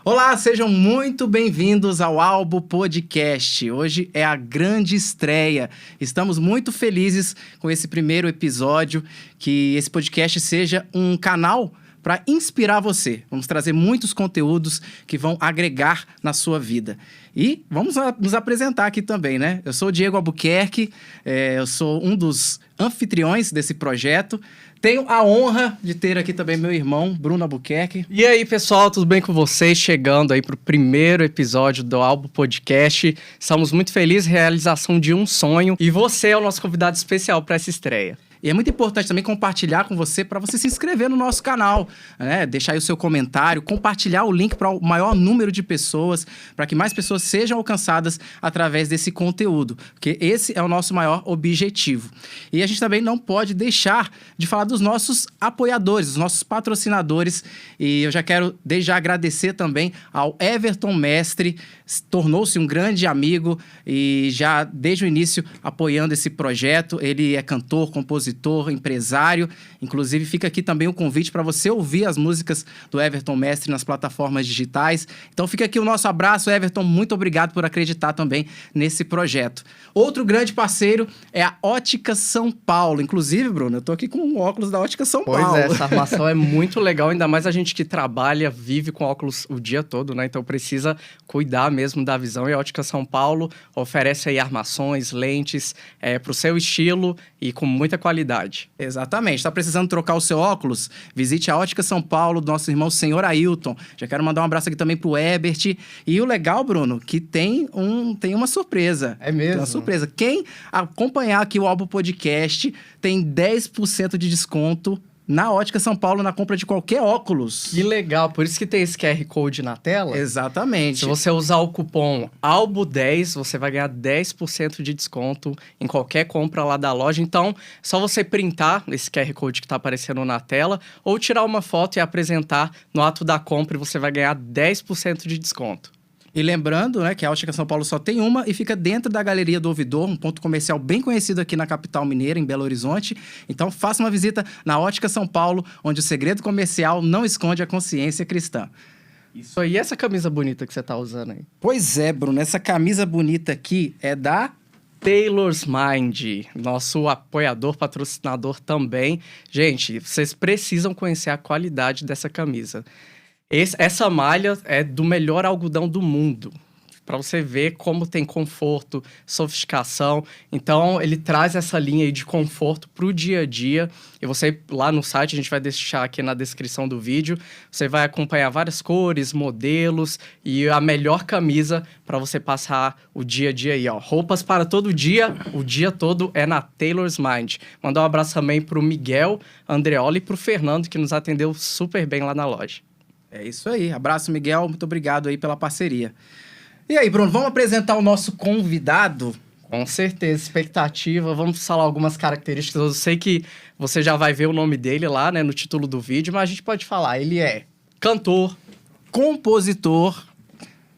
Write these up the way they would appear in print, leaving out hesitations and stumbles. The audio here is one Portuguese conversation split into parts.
Olá, sejam muito bem-vindos ao Albo Podcast. Hoje é a grande estreia. Estamos muito felizes com esse primeiro episódio, que esse podcast seja um canal para inspirar você. Vamos trazer muitos conteúdos que vão agregar na sua vida. E vamos nos apresentar aqui também, né? Eu sou o Diego Albuquerque, eu sou um dos anfitriões desse projeto. Tenho a honra de ter aqui também meu irmão, Bruno Albuquerque. E aí, pessoal, tudo bem com vocês? Chegando aí para o primeiro episódio do Albo Podcast. Estamos muito felizes, realização de um sonho. E você é o nosso convidado especial para essa estreia. E é muito importante também compartilhar com você, para você se inscrever no nosso canal, né? Deixar aí o seu comentário, compartilhar o link para o maior número de pessoas, para que mais pessoas sejam alcançadas através desse conteúdo, porque esse é o nosso maior objetivo. E a gente também não pode deixar de falar dos nossos apoiadores, dos nossos patrocinadores, e eu já quero desde já agradecer também ao Everton Mestre, tornou-se um grande amigo e já desde o início apoiando esse projeto. Ele é cantor, compositor, empresário. Inclusive, fica aqui também o convite para você ouvir as músicas do Everton Mestre nas plataformas digitais. Então, fica aqui o nosso abraço, Everton. Muito obrigado por acreditar também nesse projeto. Outro grande parceiro é a Ótica São Paulo. Inclusive, Bruno, eu tô aqui com um óculos da Ótica São Paulo. Pois é, essa armação é muito legal, ainda mais a gente que trabalha, vive com óculos o dia todo, né? Então, precisa cuidar mesmo da visão. E a Ótica São Paulo oferece aí armações, lentes, para o seu estilo e com muita qualidade. Exatamente. Está precisando trocar o seu óculos? Visite a Ótica São Paulo do nosso irmão Senhor Ailton. Já quero mandar um abraço aqui também pro Ebert. E o legal, Bruno, que tem uma surpresa. É mesmo? Tem uma surpresa. Quem acompanhar aqui o Albo Podcast tem 10% de desconto na Ótica São Paulo, na compra de qualquer óculos. Que legal, por isso que tem esse QR Code na tela. Exatamente. Se você usar o cupom ALBO10, você vai ganhar 10% de desconto em qualquer compra lá da loja. Então, é só você printar esse QR Code que está aparecendo na tela ou tirar uma foto e apresentar no ato da compra e você vai ganhar 10% de desconto. E lembrando, né, que a Ótica São Paulo só tem uma e fica dentro da Galeria do Ouvidor, um ponto comercial bem conhecido aqui na capital mineira, em Belo Horizonte. Então, faça uma visita na Ótica São Paulo, onde o segredo comercial não esconde a consciência cristã. Isso aí, essa camisa bonita que você tá usando aí. Pois é, Bruno, essa camisa bonita aqui é da Taylor's Mind, nosso apoiador, patrocinador também. Gente, vocês precisam conhecer a qualidade dessa camisa. Essa malha é do melhor algodão do mundo, para você ver como tem conforto, sofisticação. Então, ele traz essa linha aí de conforto para o dia a dia. E você, lá no site, a gente vai deixar aqui na descrição do vídeo, você vai acompanhar várias cores, modelos e a melhor camisa para você passar o dia a dia aí, ó. Roupas para todo dia, o dia todo é na Taylor's Mind. Mandar um abraço também para o Miguel Andreoli e para o Fernando, que nos atendeu super bem lá na loja. É isso aí. Abraço, Miguel. Muito obrigado aí pela parceria. E aí, Bruno, vamos apresentar o nosso convidado? Com certeza, expectativa. Vamos falar algumas características. Eu sei que você já vai ver o nome dele lá, né, no título do vídeo, mas a gente pode falar. Ele é cantor, compositor,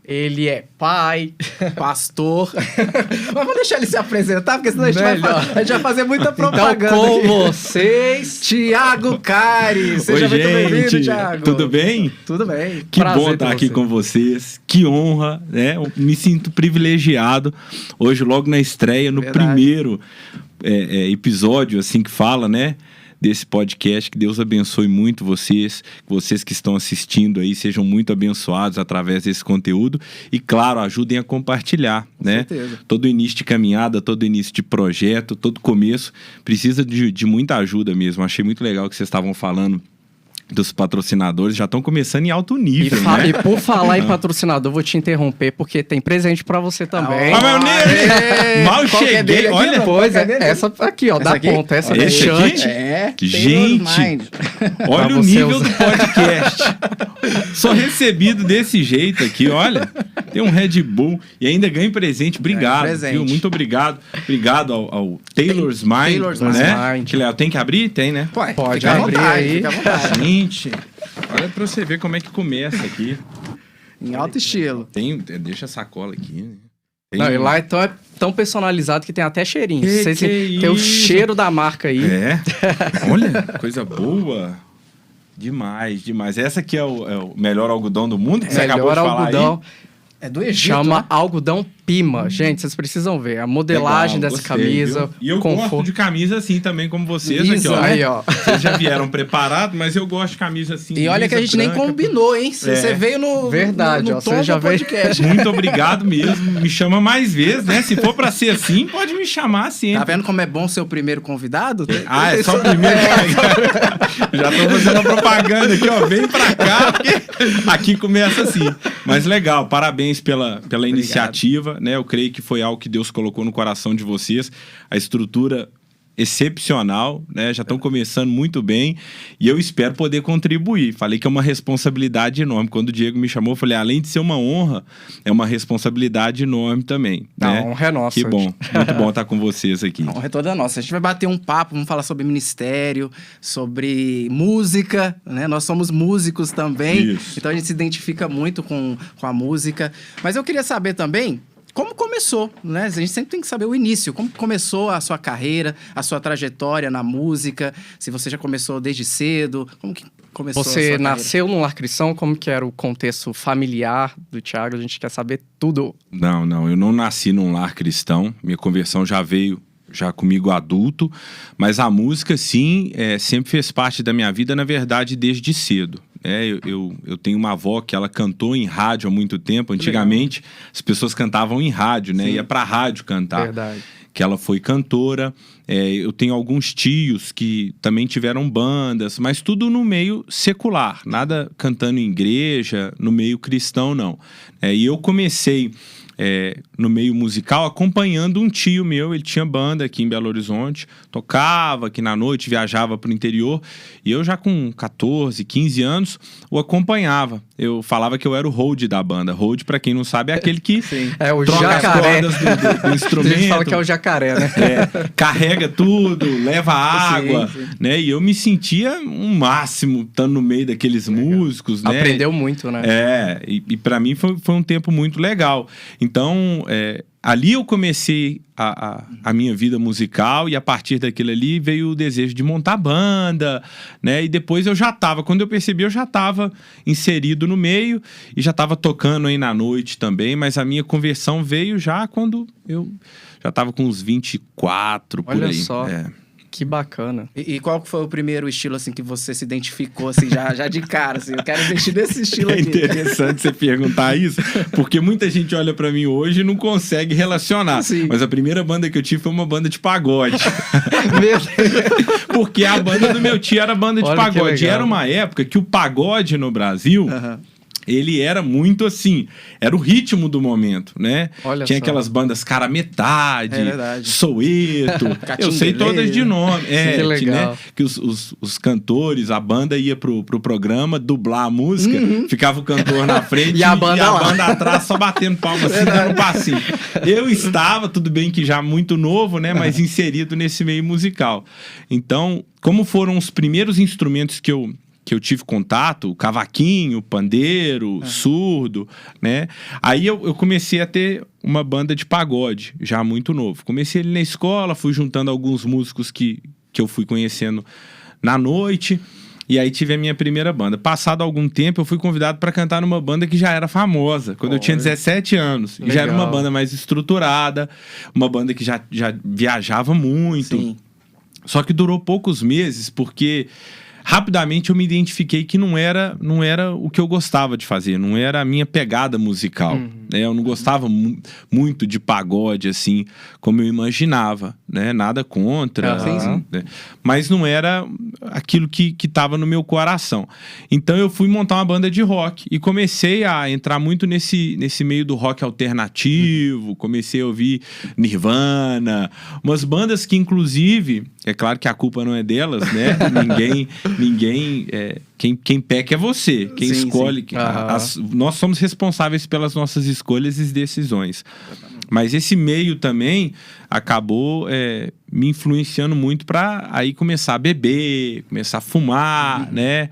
ele é pai, pastor. Mas vamos deixar ele se apresentar, porque senão a gente vai fazer muita propaganda. Então, com aqui. Vocês, Thiago Cari. Seja muito bem-vindo, Thiago. Tudo bem? Tudo bem. Que prazer bom estar aqui com vocês. Que honra, né? Eu me sinto privilegiado. Hoje, logo na estreia, no primeiro episódio, assim que fala, né? Desse podcast, que Deus abençoe muito vocês que estão assistindo aí, sejam muito abençoados através desse conteúdo e, claro, ajudem a compartilhar, né? Certeza. Todo início de caminhada, todo início de projeto, todo começo precisa de muita ajuda mesmo. Achei muito legal que vocês estavam falando dos patrocinadores, já estão começando em alto nível, né? E por falar em patrocinador, vou te interromper, porque tem presente pra você também. Mal cheguei, olha. Depois, essa aqui, ó, da ponta, essa fechante. Gente, olha o nível do podcast. Só recebido desse jeito aqui, olha. Tem um Red Bull e ainda ganho presente. Obrigado, viu? Muito obrigado. Obrigado ao Taylor's Mind, Taylor's né? Mind. Tem que abrir? Tem, né? Pode abrir aí. Fica à vontade. Gente, olha pra você ver como é que começa aqui. Em alto estilo. Deixa a sacola aqui, né? Não, e lá então é tão personalizado que tem até cheirinho. Tem o cheiro da marca aí. É. Olha, coisa boa. Demais, demais. Essa aqui é o melhor algodão do mundo que você acabou de Melhor falar algodão. É do Egito, Chama né? algodão Pima. Gente, vocês precisam ver a modelagem Legal, dessa gostei, camisa. viu? E eu gosto de camisa assim também, como vocês Isso, aqui, ó. Aí, ó. Vocês já vieram preparados, mas eu gosto de camisa assim. E olha que a gente nem combinou, hein? Você veio no, Verdade, no ó, tom você já do veio- podcast. Muito obrigado mesmo. Me chama mais vezes, né? Se for pra ser assim, pode me chamar sempre. Tá vendo como é bom ser o primeiro convidado? Ah, é só o primeiro. Já tô fazendo a propaganda aqui, ó. Vem pra cá, porque aqui começa assim. Mas legal, parabéns pela iniciativa, né? Eu creio que foi algo que Deus colocou no coração de vocês. A estrutura excepcional, né? Já estão começando muito bem e eu espero poder contribuir. Falei que é uma responsabilidade enorme. Quando o Diego me chamou, eu falei, além de ser uma honra, é uma responsabilidade enorme também, né? A honra é nossa. Que bom, muito bom estar com vocês aqui. A honra é toda nossa. A gente vai bater um papo, vamos falar sobre ministério, sobre música, né? Nós somos músicos também, Isso. então a gente se identifica muito com a música. Mas eu queria saber também como começou, né? A gente sempre tem que saber o início. Como começou a sua carreira, a sua trajetória na música? Se você já começou desde cedo, como que começou a sua Você carreira? nasceu num lar cristão? Como que era o contexto familiar do Thiago? A gente quer saber tudo. Não, eu não nasci num lar cristão. Minha conversão já veio comigo adulto, mas a música, sim, sempre fez parte da minha vida, na verdade, desde cedo. Eu tenho uma avó que ela cantou em rádio há muito tempo. Antigamente, as pessoas cantavam em rádio, né? Sim. Ia pra rádio cantar. Verdade. Que ela foi cantora. Eu tenho alguns tios que também tiveram bandas, mas tudo no meio secular, nada cantando em igreja, no meio cristão, não. E eu comecei no meio musical acompanhando um tio meu. Ele tinha banda aqui em Belo Horizonte, tocava aqui na noite, viajava pro interior, e eu já com 14, 15 anos o acompanhava. Eu falava que eu era o hold da banda. Hold, pra quem não sabe, é aquele que É o troca jacaré. as cordas do A instrumento. gente fala que é o jacaré, né? Carrega tudo, leva água, Sim. né? E eu me sentia um máximo estando no meio daqueles músicos, né? Aprendeu muito, né? E para mim foi um tempo muito legal. Então, ali eu comecei a minha vida musical, e a partir daquilo ali veio o desejo de montar banda, né? E depois quando eu percebi, eu já estava inserido no meio e já estava tocando aí na noite também, mas a minha conversão veio já quando eu já estava com uns 24, por Olha aí. só. Que bacana. E qual que foi o primeiro estilo, assim, que você se identificou, assim, já de cara, assim? Eu quero investir nesse estilo É aqui. interessante você perguntar isso, porque muita gente olha pra mim hoje e não consegue relacionar. Sim. Mas a primeira banda que eu tive foi uma banda de pagode. Meu Deus. Porque a banda do meu tio era banda de Olha que pagode. E legal. era uma época que o pagode no Brasil... Aham. Ele era muito assim, era o ritmo do momento, né? Olha Tinha só. aquelas bandas Cara Metade, É verdade. Soweto, eu sei todas de nome. Que legal. Né? Que os cantores, a banda ia pro programa dublar a música, ficava o cantor na frente E a banda lá. atrás só batendo palma assim, dando um passinho. Eu estava, tudo bem que já muito novo, né? Mas inserido nesse meio musical. Então, como foram os primeiros instrumentos que eu tive contato, o cavaquinho, o pandeiro, surdo, né? Aí eu comecei a ter uma banda de pagode, já muito novo. Comecei ali na escola, fui juntando alguns músicos que eu fui conhecendo na noite, e aí tive a minha primeira banda. Passado algum tempo, eu fui convidado para cantar numa banda que já era famosa, quando eu tinha 17 anos. E já era uma Legal. banda mais estruturada, uma banda que já viajava muito. Sim. Só que durou poucos meses, porque rapidamente eu me identifiquei que não era o que eu gostava de fazer, não era a minha pegada musical, né? Eu não gostava muito de pagode, assim, como eu imaginava, né? Nada contra, Sim. né? Mas não era aquilo que estava no meu coração. Então eu fui montar uma banda de rock e comecei a entrar muito nesse meio do rock alternativo, comecei a ouvir Nirvana, umas bandas que, inclusive, é claro que a culpa não é delas, né? Ninguém quem peca é você. Quem Sim, escolhe. Nós somos responsáveis pelas nossas escolhas e decisões. Mas esse meio também acabou me influenciando muito para aí começar a beber, começar a fumar, né?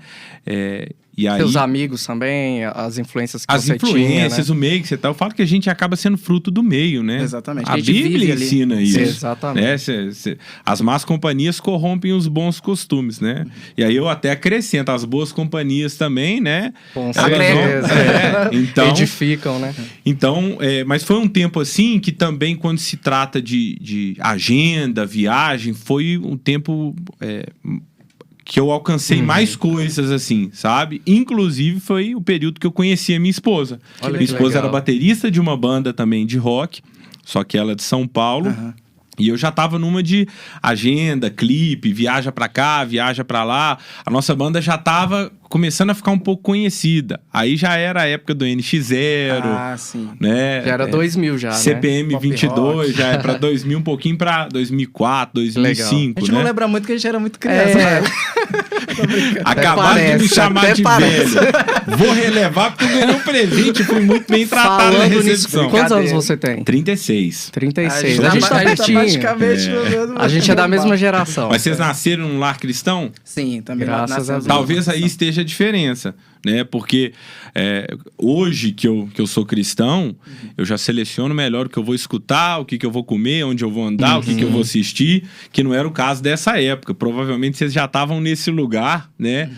E aí, seus amigos também, as influências que as você influências, tinha, o meio que você tá. Eu falo que a gente acaba sendo fruto do meio, né? Exatamente. A gente vive Bíblia ali. ensina isso. Exatamente. Né? As más companhias corrompem os bons costumes, né? E aí eu até acrescento, as boas companhias também, né? Com Elas vão- certeza. então, Edificam, né? então mas foi um tempo assim que também, quando se trata de agenda, viagem, foi um tempo que eu alcancei mais coisas, assim, sabe? Inclusive, foi o período que eu conheci a minha esposa. Olha Minha que esposa legal. era baterista de uma banda também de rock, só que ela é de São Paulo. Aham. E eu já tava numa de agenda, clipe, viaja pra cá, viaja pra lá. A nossa banda já tava começando a ficar um pouco conhecida. Aí já era a época do NX0, Ah, sim. né? Já era 2000 já, né? CPM Pop 22, rock. já é pra 2000, um pouquinho pra 2004, 2005, A gente né? não lembra muito porque a gente era muito criança, né? Acabaram de me parece, chamar até de parece. velho. Vou relevar porque eu ganhei um presente e fui muito bem tratado na Falando nisso, recepção. quantos anos Brincadeira. você tem? 36. 36. A A gente tá pertinho. praticamente no mesmo- A gente é da mesma geração. Mas vocês nasceram num lar cristão? Sim, também. Graças nascemos a Deus. numa Talvez aí geração. esteja a diferença, né? Porque hoje que eu sou cristão, eu já seleciono melhor o que eu vou escutar, o que eu vou comer, onde eu vou andar, o que eu vou assistir, que não era o caso dessa época. Provavelmente vocês já estavam nesse lugar, né?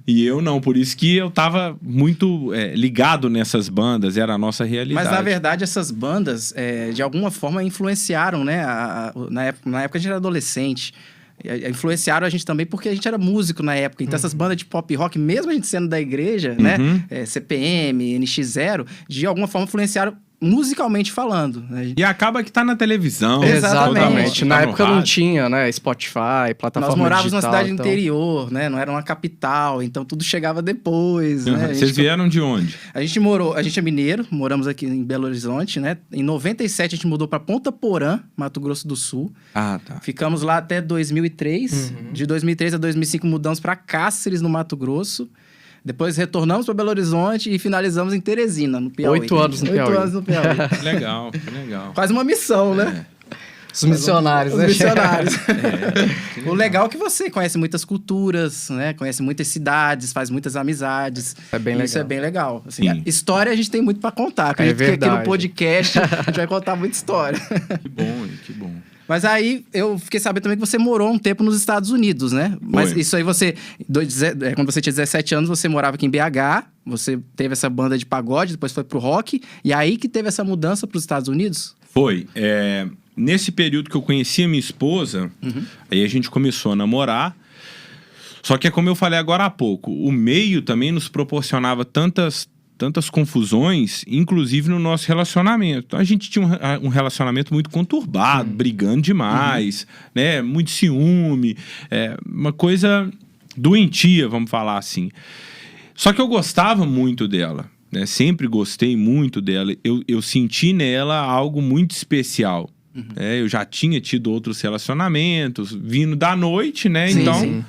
E eu não, por isso que eu tava muito ligado nessas bandas, era a nossa realidade. Mas, na verdade, essas bandas, de alguma forma, influenciaram, né? Na época a gente era adolescente. Influenciaram a gente também porque a gente era músico na época. Então, essas bandas de pop rock, mesmo a gente sendo da igreja, né? CPM, NX0, de alguma forma influenciaram musicalmente falando. Né? E acaba que tá na televisão. Exatamente. tá Na no época não rádio. tinha, né? Spotify, plataforma Nós morávamos numa digital, cidade então... interior, né? Não era uma capital, então tudo chegava depois, né? Vocês vieram de onde? A gente é mineiro, moramos aqui em Belo Horizonte, né? Em 97 a gente mudou para Ponta Porã, Mato Grosso do Sul. Ah, tá. Ficamos lá até 2003. De 2003 a 2005 mudamos para Cáceres, no Mato Grosso. Depois retornamos para Belo Horizonte e finalizamos em Teresina, no Piauí. 8 anos no Piauí. 8 anos no Piauí. Que legal, que legal. Quase uma missão, né? Os missionários, Os né? missionários. O legal é que você conhece muitas culturas, né? Conhece muitas cidades, faz muitas amizades. É bem Isso legal. é bem legal. Assim, Sim. a história a gente tem muito para contar. Acredito que aqui verdade. no podcast a gente vai contar muita história. Que bom, que bom. Mas aí eu fiquei sabendo também que você morou um tempo nos Estados Unidos, né? Mas Foi. isso aí quando você tinha 17 anos, você morava aqui em BH, você teve essa banda de pagode, depois foi pro rock, e aí que teve essa mudança pros Estados Unidos? Foi. Nesse período que eu conheci a minha esposa, aí a gente começou a namorar. Só que é como eu falei agora há pouco, o meio também nos proporcionava tantas confusões, inclusive no nosso relacionamento. Então a gente tinha um relacionamento muito conturbado, brigando demais, né? Muito ciúme, uma coisa doentia, vamos falar assim. Só que eu gostava muito dela, né? Sempre gostei muito dela. Eu senti nela algo muito especial. Eu já tinha tido outros relacionamentos, vindo da noite, né? Sim, Então... sim.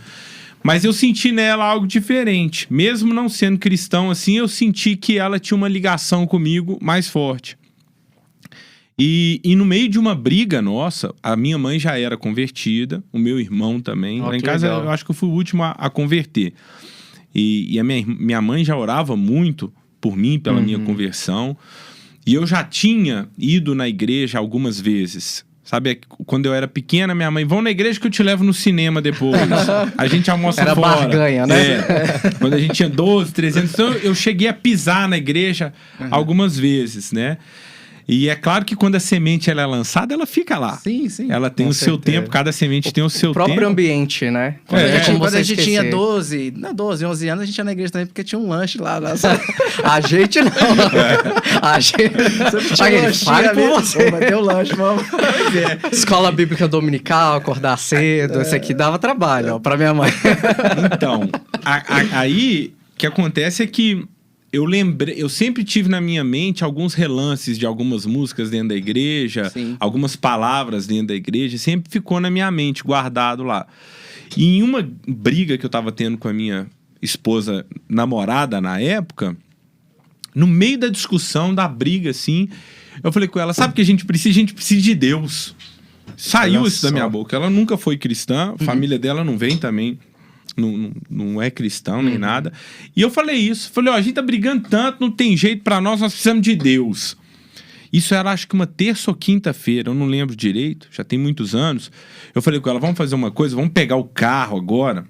Mas eu senti nela algo diferente. Mesmo não sendo cristão assim, eu senti que ela tinha uma ligação comigo mais forte. E no meio de uma briga nossa, a minha mãe já era convertida, o meu irmão também. Lá em que casa, legal. eu acho que eu fui o último a converter. E a minha mãe já orava muito por mim, pela minha conversão. E eu já tinha ido na igreja algumas vezes. Sabe, quando eu era pequena, minha mãe, vão na igreja que eu te levo no cinema depois. A gente almoça Era fora. barganha, né? Quando a gente tinha 12, 300. Então, eu cheguei a pisar na igreja algumas vezes, né? E é claro que quando a semente ela é lançada, ela fica lá. Sim, sim. Ela tem Com o seu certeza. tempo, cada semente tem o seu O próprio tempo. ambiente, né? Quando É, quando você a gente tinha esquecer. 12, 11 anos, a gente ia na igreja também porque tinha um lanche lá. A gente não. A gente... Aquele, fale por você. Vai ter um lanche, vamos. Escola Bíblica Dominical, acordar cedo. Esse aqui dava trabalho, ó, pra minha mãe. Então, aí o que acontece é que eu sempre tive na minha mente alguns relances de algumas músicas dentro da igreja, Sim. algumas palavras dentro da igreja, sempre ficou na minha mente, guardado lá. E em uma briga que eu tava tendo com a minha esposa namorada na época, no meio da discussão, da briga, assim, eu falei com ela, sabe o que a gente precisa? A gente precisa de Deus. Saiu Olha isso da só. minha boca. Ela nunca foi cristã, a família dela não vem também não é cristão nem nada. E eu falei isso. Falei, ó, a gente tá brigando tanto, não tem jeito pra nós precisamos de Deus. Isso era, acho que uma terça ou quinta-feira, eu não lembro direito, já tem muitos anos. Eu falei com ela, vamos fazer uma coisa, vamos pegar o carro agora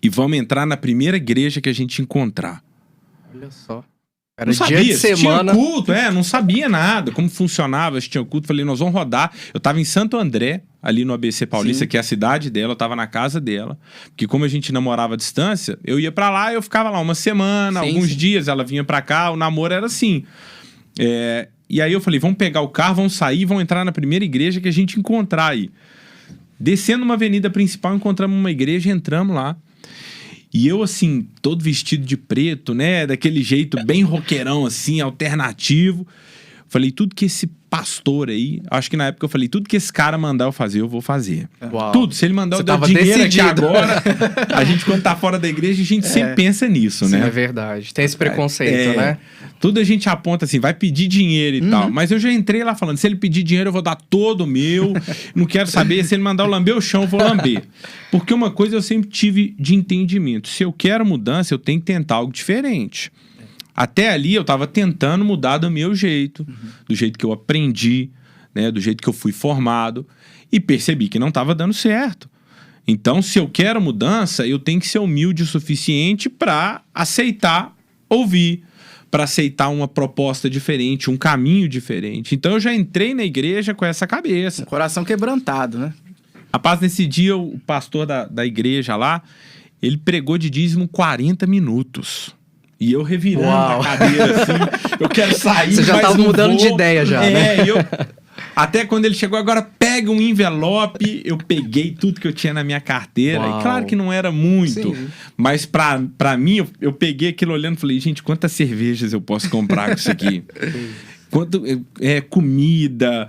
e vamos entrar na primeira igreja que a gente encontrar. Olha só. Era dia de semana. Tinha culto, não sabia nada, como funcionava, se tinha culto. Falei, nós vamos rodar. Eu tava em Santo André, ali no ABC Paulista, Sim. que é a cidade dela, eu tava na casa dela. Porque como a gente namorava à distância, eu ia pra lá, eu ficava lá uma semana, alguns dias, ela vinha pra cá, o namoro era assim. E aí eu falei, vamos pegar o carro, vamos sair, vamos entrar na primeira igreja que a gente encontrar aí. Descendo uma avenida principal, encontramos uma igreja, entramos lá. E eu, assim, todo vestido de preto, né? Daquele jeito bem roqueirão, assim, alternativo. Falei, tudo que esse pastor aí... Acho que na época eu falei, tudo que esse cara mandar eu fazer, eu vou fazer. Uau. Tudo. Se ele mandar eu dar dinheiro aqui agora... A gente, quando tá fora da igreja, a gente sempre pensa nisso, Sim, né? É verdade. Tem esse preconceito, né? Tudo a gente aponta assim, vai pedir dinheiro e tal. Mas eu já entrei lá falando, se ele pedir dinheiro, eu vou dar todo o meu. Não quero saber. Se ele mandar eu lamber o chão, eu vou lamber. Porque uma coisa eu sempre tive de entendimento. Se eu quero mudança, eu tenho que tentar algo diferente. Até ali eu tava tentando mudar do meu jeito, do jeito que eu aprendi, né, do jeito que eu fui formado, e percebi que não tava dando certo. Então, se eu quero mudança, eu tenho que ser humilde o suficiente para aceitar ouvir, para aceitar uma proposta diferente, um caminho diferente. Então, eu já entrei na igreja com essa cabeça. Um coração quebrantado, né? Rapaz, nesse dia, o pastor da igreja lá, ele pregou de dízimo 40 minutos. E eu revirando a cadeira, assim, eu quero sair, Você já tava mudando de ideia já, né? Até quando ele chegou, agora pega um envelope, eu peguei tudo que eu tinha na minha carteira. Uau. E claro que não era muito, mas pra mim, eu peguei aquilo olhando e falei, gente, quantas cervejas eu posso comprar com isso aqui? Quanto comida,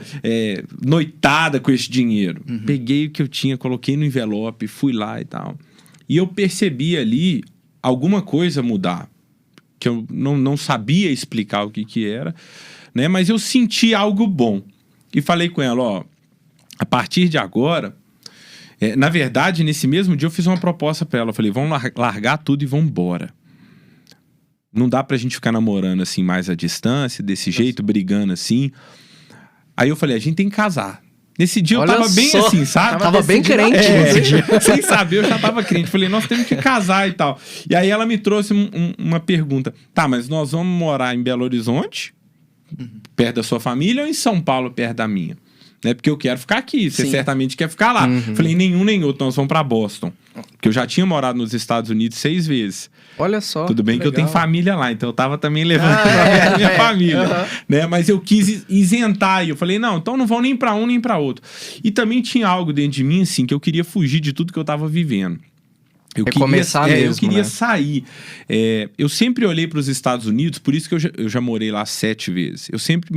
noitada com esse dinheiro. Peguei o que eu tinha, coloquei no envelope, fui lá e tal. E eu percebi ali alguma coisa mudar. Que eu não sabia explicar o que era, né? Mas eu senti algo bom. E falei com ela, ó, a partir de agora... na verdade, nesse mesmo dia eu fiz uma proposta pra ela. Eu falei, vamos largar tudo e vamos embora. Não dá pra gente ficar namorando assim mais à distância, desse jeito, brigando assim. Aí eu falei, a gente tem que casar. Nesse dia Olha eu tava bem assim, sabe? Tava bem crente nesse dia. Sem saber, eu já tava crente. Falei, nós temos que casar e tal. E aí ela me trouxe uma pergunta. Tá, mas nós vamos morar em Belo Horizonte, perto da sua família, ou em São Paulo, perto da minha? Né? Porque eu quero ficar aqui, você certamente quer ficar lá. Falei, nenhum nem outro, nós vamos pra Boston. Porque eu já tinha morado nos Estados Unidos 6 vezes. Olha só. Tudo bem que eu tenho família lá, então eu tava também levando pra minha família. Né? Mas eu quis isentar e eu falei, não, então não vão nem pra um nem pra outro. E também tinha algo dentro de mim, assim, que eu queria fugir de tudo que eu tava vivendo. Eu queria sair. Eu sempre olhei para os Estados Unidos, por isso que eu já morei lá 7 vezes. Eu sempre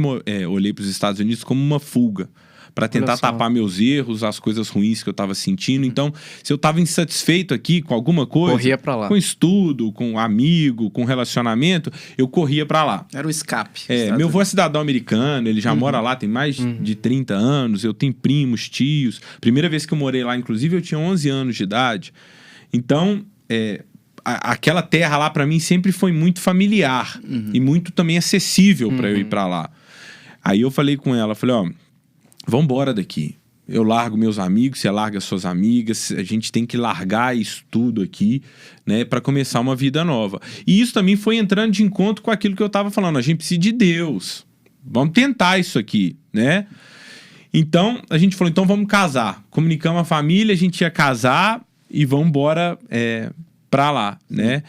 olhei para os Estados Unidos como uma fuga, para tentar tapar meus erros, as coisas ruins que eu estava sentindo. Então, se eu estava insatisfeito aqui com alguma coisa, corria para lá. Com estudo, com amigo, com relacionamento, eu corria para lá. Era o escape. Meu avô é cidadão americano, ele já mora lá, tem mais de 30 anos, eu tenho primos, tios. Primeira vez que eu morei lá, inclusive, eu tinha 11 anos de idade. Então, aquela terra lá para mim sempre foi muito familiar e muito também acessível para eu ir para lá. Aí eu falei com ela, falei, ó, vamos embora daqui. Eu largo meus amigos, você larga suas amigas, a gente tem que largar isso tudo aqui, né, para começar uma vida nova. E isso também foi entrando de encontro com aquilo que eu tava falando, a gente precisa de Deus. Vamos tentar isso aqui, né? Então, a gente falou, então vamos casar. Comunicamos a família, a gente ia casar e vamos embora pra lá, né?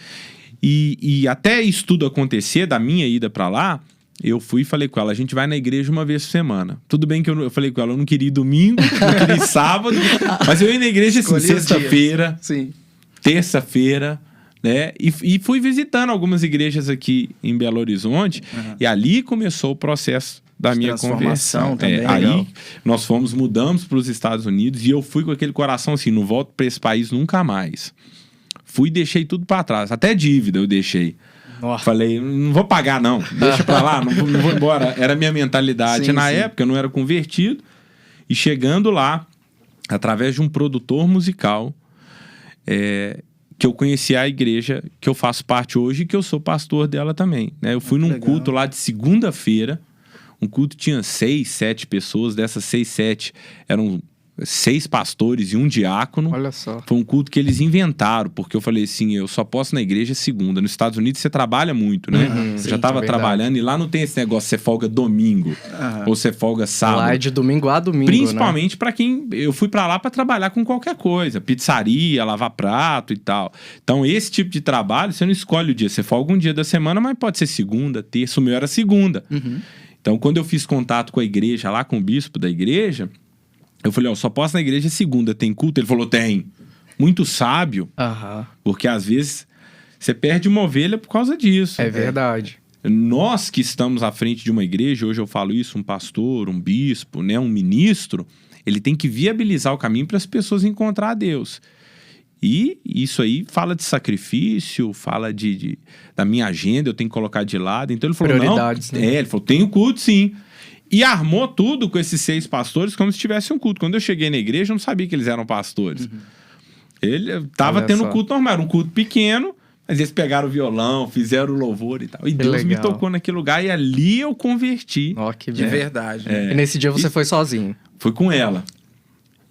E até isso tudo acontecer, da minha ida pra lá, eu fui e falei com ela, a gente vai na igreja uma vez por semana. Tudo bem que eu falei com ela, eu não queria ir domingo, não queria ir sábado, mas eu ia na igreja assim, sexta-feira, terça-feira, né? E fui visitando algumas igrejas aqui em Belo Horizonte, e ali começou o processo da minha conversão também. Aí nós mudamos para os Estados Unidos e eu fui com aquele coração assim, não volto para esse país nunca mais. Fui e deixei tudo para trás, até dívida eu deixei. Falei, não vou pagar não, deixa para lá, não vou embora. Era a minha mentalidade na época, eu não era convertido. E chegando lá, através de um produtor musical, que eu conheci a igreja que eu faço parte hoje e que eu sou pastor dela também, né? Eu fui num culto lá de segunda-feira, um culto tinha 6, 7 pessoas, dessas 6, 7 eram 6 pastores e um diácono. Olha só. Foi um culto que eles inventaram, porque eu falei assim, eu só posso na igreja segunda. Nos Estados Unidos você trabalha muito, né? Eu já tava trabalhando e lá não tem esse negócio, você folga domingo ou você folga sábado. Lá é de domingo a domingo, principalmente pra quem... Eu fui pra lá pra trabalhar com qualquer coisa. Pizzaria, lavar prato e tal. Então esse tipo de trabalho, você não escolhe o dia. Você folga um dia da semana, mas pode ser segunda, terça. O meu era segunda. Então quando eu fiz contato com a igreja lá, com o bispo da igreja... Eu falei, só posso na igreja segunda, tem culto? Ele falou, tem. Muito sábio, porque às vezes você perde uma ovelha por causa disso. É verdade. Nós que estamos à frente de uma igreja, hoje eu falo isso, um pastor, um bispo, né, um ministro, ele tem que viabilizar o caminho para as pessoas encontrar a Deus. E isso aí fala de sacrifício, fala da minha agenda, eu tenho que colocar de lado. Então ele falou, prioridades, não, né? Ele falou, tem o culto sim. E armou tudo com esses 6 pastores como se tivesse um culto. Quando eu cheguei na igreja, eu não sabia que eles eram pastores. Ele tava tendo um culto normal, era um culto pequeno, mas eles pegaram o violão, fizeram o louvor e tal. E Deus me tocou naquele lugar e ali eu converti. De verdade. E nesse dia você foi sozinho? Fui com ela.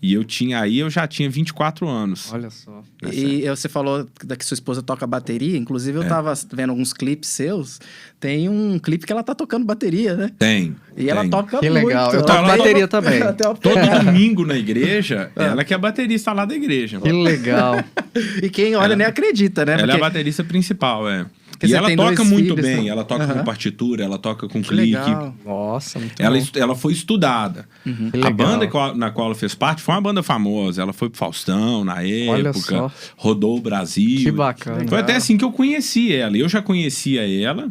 E eu já tinha 24 anos. Olha só. E você falou que sua esposa toca bateria. Inclusive, eu tava vendo alguns clipes seus. Tem um clipe que ela tá tocando bateria, né? Tem. E ela toca que muito. legal. Eu toco bateria também. Todo domingo na igreja, ela que é a baterista lá da igreja. Que legal. E quem olha nem acredita, né? Ela é a baterista principal, Porque e ela toca muito bem. então. Ela toca com partitura, ela toca com clique. Legal. Nossa, muito ela, bom. ela foi estudada. A banda na qual ela fez parte foi uma banda famosa. Ela foi pro Faustão na época. Rodou o Brasil. Que bacana. Foi até assim que eu conheci ela. Eu já conhecia ela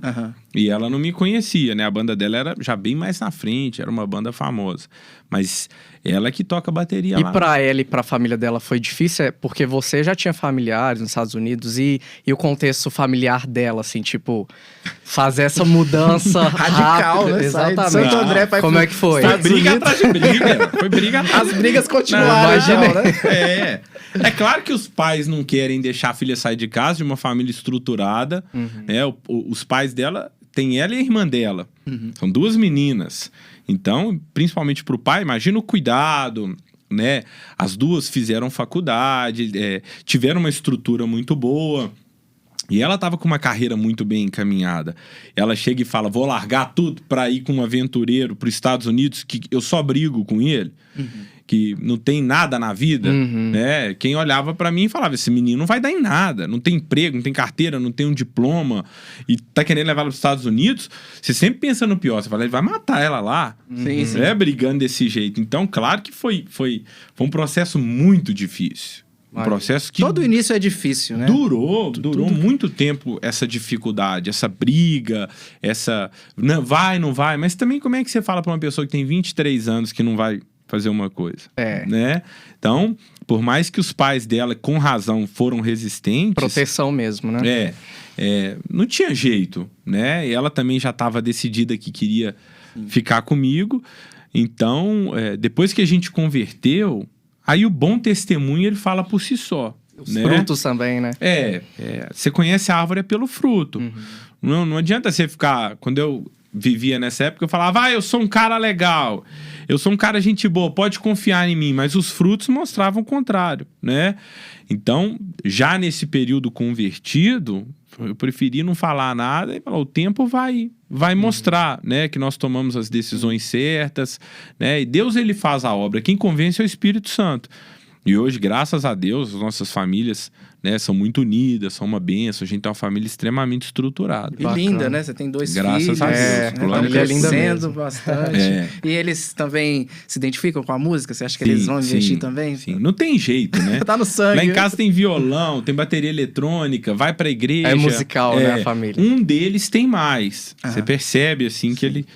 e ela não me conhecia, né? A banda dela era já bem mais na frente. Era uma banda famosa. Mas ela que toca bateria lá. E pra ela e pra família dela foi difícil? Porque você já tinha familiares nos Estados Unidos e o contexto familiar dela, assim, tipo... Fazer essa mudança radical, rápida, né? Exatamente. Santo André pra Como é que foi? Foi briga atrás de briga. Foi briga atrás As brigas continuaram, imagina. né? É claro que os pais não querem deixar a filha sair de casa de uma família estruturada. Né? Os pais dela, tem ela e a irmã dela. São 2 meninas. Então, principalmente pro pai, imagina o cuidado, né? As 2 fizeram faculdade, tiveram uma estrutura muito boa. E ela tava com uma carreira muito bem encaminhada. Ela chega e fala, vou largar tudo para ir com um aventureiro para os Estados Unidos, que eu só brigo com ele, que não tem nada na vida, né? Quem olhava para mim e falava, esse menino não vai dar em nada, não tem emprego, não tem carteira, não tem um diploma, e tá querendo levar ela para os Estados Unidos, você sempre pensa no pior, você fala, ele vai matar ela lá, né? Brigando desse jeito. Então, claro que foi um processo muito difícil. Um processo que... Todo início é difícil, né? Durou muito tempo essa dificuldade, essa briga, essa... Não vai. Mas também como é que você fala pra uma pessoa que tem 23 anos que não vai fazer uma coisa? Né? Então, por mais que os pais dela, com razão, foram resistentes... Proteção mesmo, né? Não tinha jeito, né? E ela também já estava decidida que queria ficar comigo. Então, depois que a gente converteu... Aí o bom testemunho, ele fala por si só. Os frutos também, né? Você conhece a árvore pelo fruto. Não adianta você ficar... Quando eu vivia nessa época, eu falava, eu sou um cara legal, eu sou um cara gente boa, pode confiar em mim. Mas os frutos mostravam o contrário, né? Então, já nesse período convertido, eu preferi não falar nada e falar, o tempo vai mostrar, né, que nós tomamos as decisões certas, né? E Deus, ele faz a obra. Quem convence é o Espírito Santo. E hoje, graças a Deus, as nossas famílias, né, são muito unidas, são uma bênção. A gente tem uma família extremamente estruturada. E linda, né? Você tem 2 graças filhos. Graças a Deus. Né? Família é linda mesmo. Bastante. E eles também se identificam com a música? Você acha que eles vão investir também? Sim, não tem jeito, né? Tá no sangue. Lá em casa tem violão, tem bateria eletrônica, vai pra igreja. É musical, né, a família. Um deles tem mais. Você percebe, assim, que ele...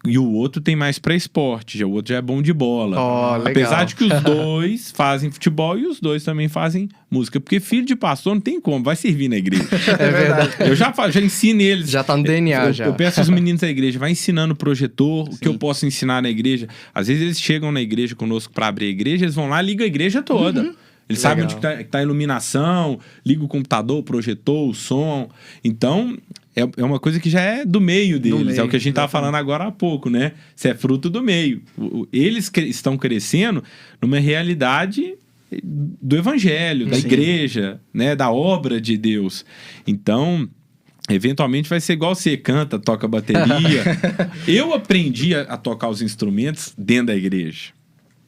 E o outro tem mais pra esporte, o outro já é bom de bola. Legal. Apesar de que os 2 fazem futebol e os 2 também fazem música. Porque filho de pastor não tem como, vai servir na igreja. É verdade. Eu já ensino eles. Já tá no DNA, eu peço aos meninos da igreja, vai ensinando o projetor, o que eu posso ensinar na igreja. Às vezes eles chegam na igreja conosco pra abrir a igreja, eles vão lá e ligam a igreja toda. Ele sabe onde que tá a iluminação, liga o computador, o projetor, o som. Então, é uma coisa que já é do meio deles. É o que a gente estava falando agora há pouco, né? Isso é fruto do meio. Eles estão crescendo numa realidade do evangelho, da igreja, né? Da obra de Deus. Então, eventualmente vai ser igual você canta, toca bateria. Eu aprendi a tocar os instrumentos dentro da igreja.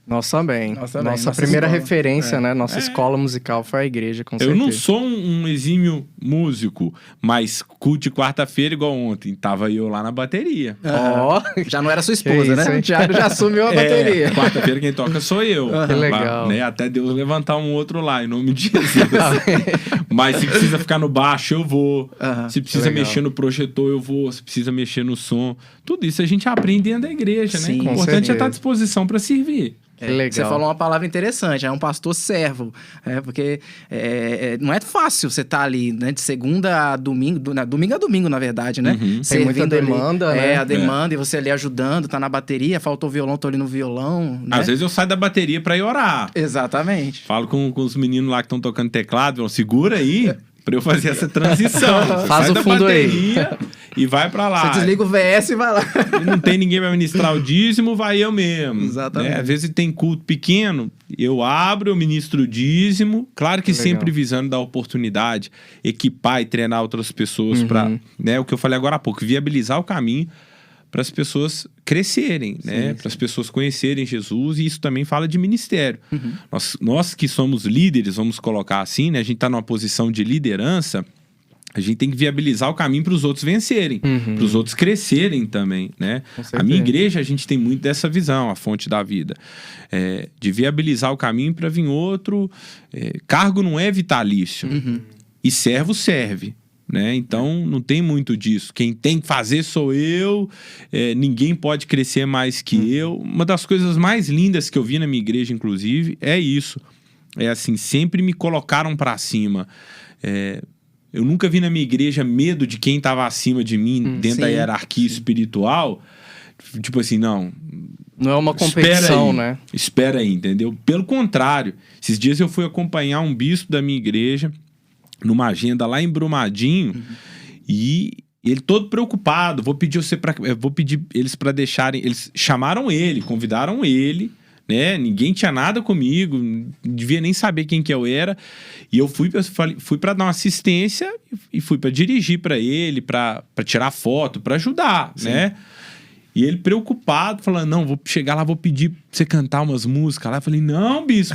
Nós também. Nossa primeira escola. referência, né? Nossa escola musical foi a igreja, com certeza. Eu não sou um exímio músico, mas culto de quarta-feira, igual ontem, tava eu lá na bateria. Já não era sua esposa, isso, né? hein? O Thiago já assumiu a bateria. Quarta-feira quem toca sou eu. Que legal. Né? Até Deus levantar um outro lá, em nome de Jesus. Mas se precisa ficar no baixo, eu vou. Se precisa mexer no projetor, eu vou. Se precisa mexer no som. Tudo isso a gente aprende dentro da igreja, né? Sim, o importante é estar à disposição para servir. Legal. Você falou uma palavra interessante, é um pastor servo, porque não é fácil você estar ali, né, de segunda a domingo, domingo a domingo, na verdade, né? Tem muita demanda, né? A demanda, e você ali ajudando, tá na bateria, faltou violão, tô ali no violão, né? Às vezes eu saio da bateria para ir orar. Exatamente. Falo com os meninos lá que estão tocando teclado, falam, segura aí pra eu fazer essa transição. Faz sai o da fundo bateria e vai pra lá. Você desliga o VS e vai lá. E não tem ninguém pra ministrar o dízimo, vai eu mesmo. Exatamente. Né? Às vezes tem culto pequeno, eu abro, eu ministro o dízimo. Claro que sempre visando dar oportunidade, equipar e treinar outras pessoas pra, né, o que eu falei agora há pouco, viabilizar o caminho para as pessoas crescerem, né? Para as pessoas conhecerem Jesus, e isso também fala de ministério. Nós que somos líderes, vamos colocar assim, né? A gente está numa posição de liderança, a gente tem que viabilizar o caminho para os outros vencerem, para os outros crescerem também, né? A minha igreja, a gente tem muito dessa visão, a fonte da vida, de viabilizar o caminho para vir outro. Cargo não é vitalício, e servo serve. Né? Então, não tem muito disso. Quem tem que fazer sou eu, ninguém pode crescer mais que eu. Uma das coisas mais lindas que eu vi na minha igreja, inclusive, é isso. É assim, sempre me colocaram para cima. Eu nunca vi na minha igreja medo de quem estava acima de mim, dentro da hierarquia espiritual. Tipo assim, não é uma competição, né? Espera aí, entendeu? Pelo contrário, esses dias eu fui acompanhar um bispo da minha igreja numa agenda lá em Brumadinho, e ele todo preocupado, vou pedir eles para deixarem, eles chamaram ele, convidaram ele, né? Ninguém tinha nada comigo, não devia nem saber quem que eu era, e eu fui para dar uma assistência e fui para dirigir para ele, para tirar foto, para ajudar, né? E ele preocupado, falando, não, vou chegar lá, vou pedir pra você cantar umas músicas lá. Eu falei, não, bispo.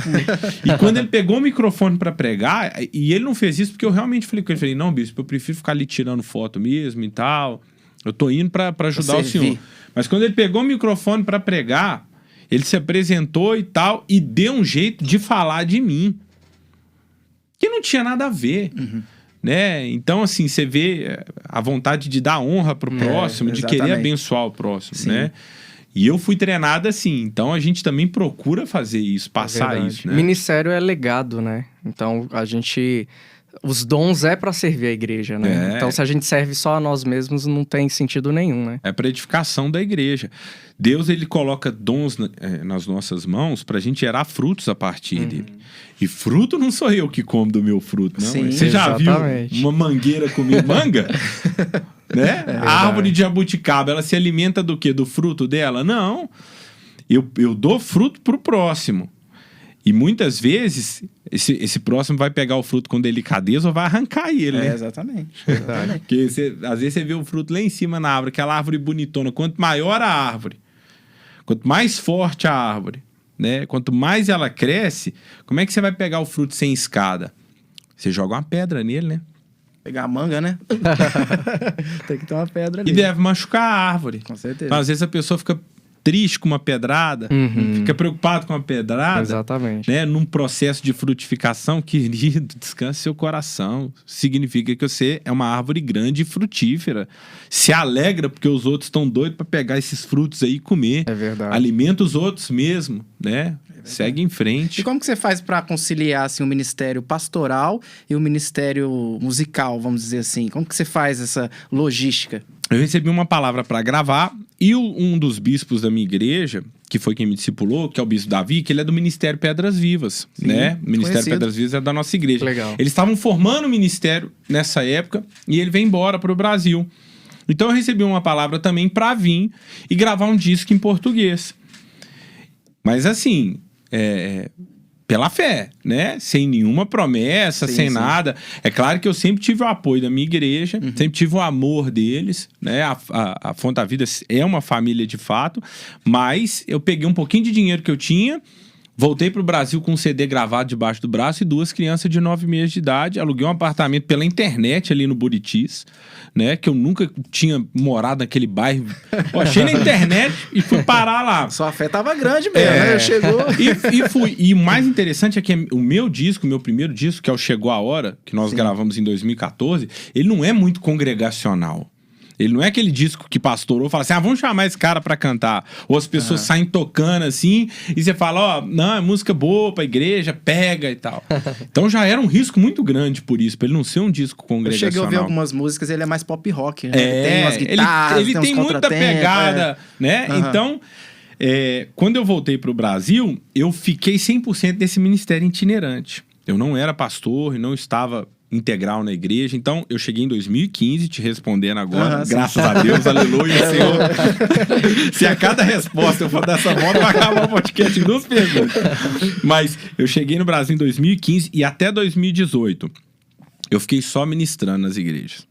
E quando ele pegou o microfone pra pregar, e ele não fez isso porque eu realmente falei com ele, não, bispo, eu prefiro ficar ali tirando foto mesmo e tal. Eu tô indo pra ajudar o senhor. Mas quando ele pegou o microfone pra pregar, ele se apresentou e tal, e deu um jeito de falar de mim. Que não tinha nada a ver. Né? Então, assim, você vê a vontade de dar honra pro próximo, de querer abençoar o próximo, né? E eu fui treinado assim, então a gente também procura fazer isso, passar isso, né? Ministério é legado, né? Então, os dons é para servir a igreja, né? Então, se a gente serve só a nós mesmos, não tem sentido nenhum, né? É para edificação da igreja. Deus, ele coloca dons nas nossas mãos pra gente gerar frutos a partir dele. E fruto não sou eu que como do meu fruto, não. Sim, você já viu uma mangueira comer manga? Né? A árvore de jabuticaba, ela se alimenta do quê? Do fruto dela? Não. Eu dou fruto pro próximo. E muitas vezes, esse próximo vai pegar o fruto com delicadeza ou vai arrancar ele, né? Exatamente. Porque às vezes você vê o fruto lá em cima na árvore, aquela árvore bonitona. Quanto maior a árvore, quanto mais forte a árvore, né? Quanto mais ela cresce, como é que você vai pegar o fruto sem escada? Você joga uma pedra nele, né? Pegar a manga, né? Tem que ter uma pedra ali. E deve machucar a árvore. Com certeza. Então, às vezes a pessoa fica triste com uma pedrada, fica preocupado com uma pedrada. Exatamente. Né? Num processo de frutificação, querido, descanse seu coração. Significa que você é uma árvore grande e frutífera. Se alegra porque os outros estão doidos para pegar esses frutos aí e comer. É verdade. Alimenta os outros mesmo, né? Segue em frente. E como que você faz para conciliar assim, o ministério pastoral e o ministério musical, vamos dizer assim? Como que você faz essa logística? Eu recebi uma palavra para gravar e um dos bispos da minha igreja, que foi quem me discipulou, que é o Bispo Davi, que ele é do Ministério Pedras Vivas, Sim, né? O Ministério conhecido. Pedras Vivas é da nossa igreja. Legal. Eles estavam formando o ministério nessa época e ele veio embora para o Brasil. Então eu recebi uma palavra também para vir e gravar um disco em português. Mas assim, pela fé, né? Sem nenhuma promessa, sem nada. É claro que eu sempre tive o apoio da minha igreja, sempre tive o amor deles, né? A Fonte da Vida é uma família de fato, mas eu peguei um pouquinho de dinheiro que eu tinha, voltei pro Brasil com um CD gravado debaixo do braço e 2 crianças de 9 meses de idade. Aluguei um apartamento pela internet ali no Buritis, né? Que eu nunca tinha morado naquele bairro. Eu achei na internet e fui parar lá. Sua fé tava grande mesmo, né? Chegou... E fui. E o mais interessante é que o meu disco, o meu primeiro disco, que é o Chegou a Hora, que nós gravamos em 2014, ele não é muito congregacional. Ele não é aquele disco que pastorou, fala assim, vamos chamar esse cara pra cantar. Ou as pessoas saem tocando assim, e você fala, não, é música boa pra igreja, pega e tal. Então já era um risco muito grande por isso, pra ele não ser um disco Eu congregacional. cheguei a ouvir algumas músicas, ele é mais pop rock, né? Ele tem umas ele guitarras, tem uns muita contratempos, pegada, né? Então, quando eu voltei pro Brasil, eu fiquei 100% desse ministério itinerante. Eu não era pastor e não estava integral na igreja. Então, eu cheguei em 2015, te respondendo agora, graças a Deus, aleluia, Senhor. Se a cada resposta eu for dessa moda, vai acabar o podcast em 2 perguntas. Mas eu cheguei no Brasil em 2015 e até 2018 eu fiquei só ministrando nas igrejas.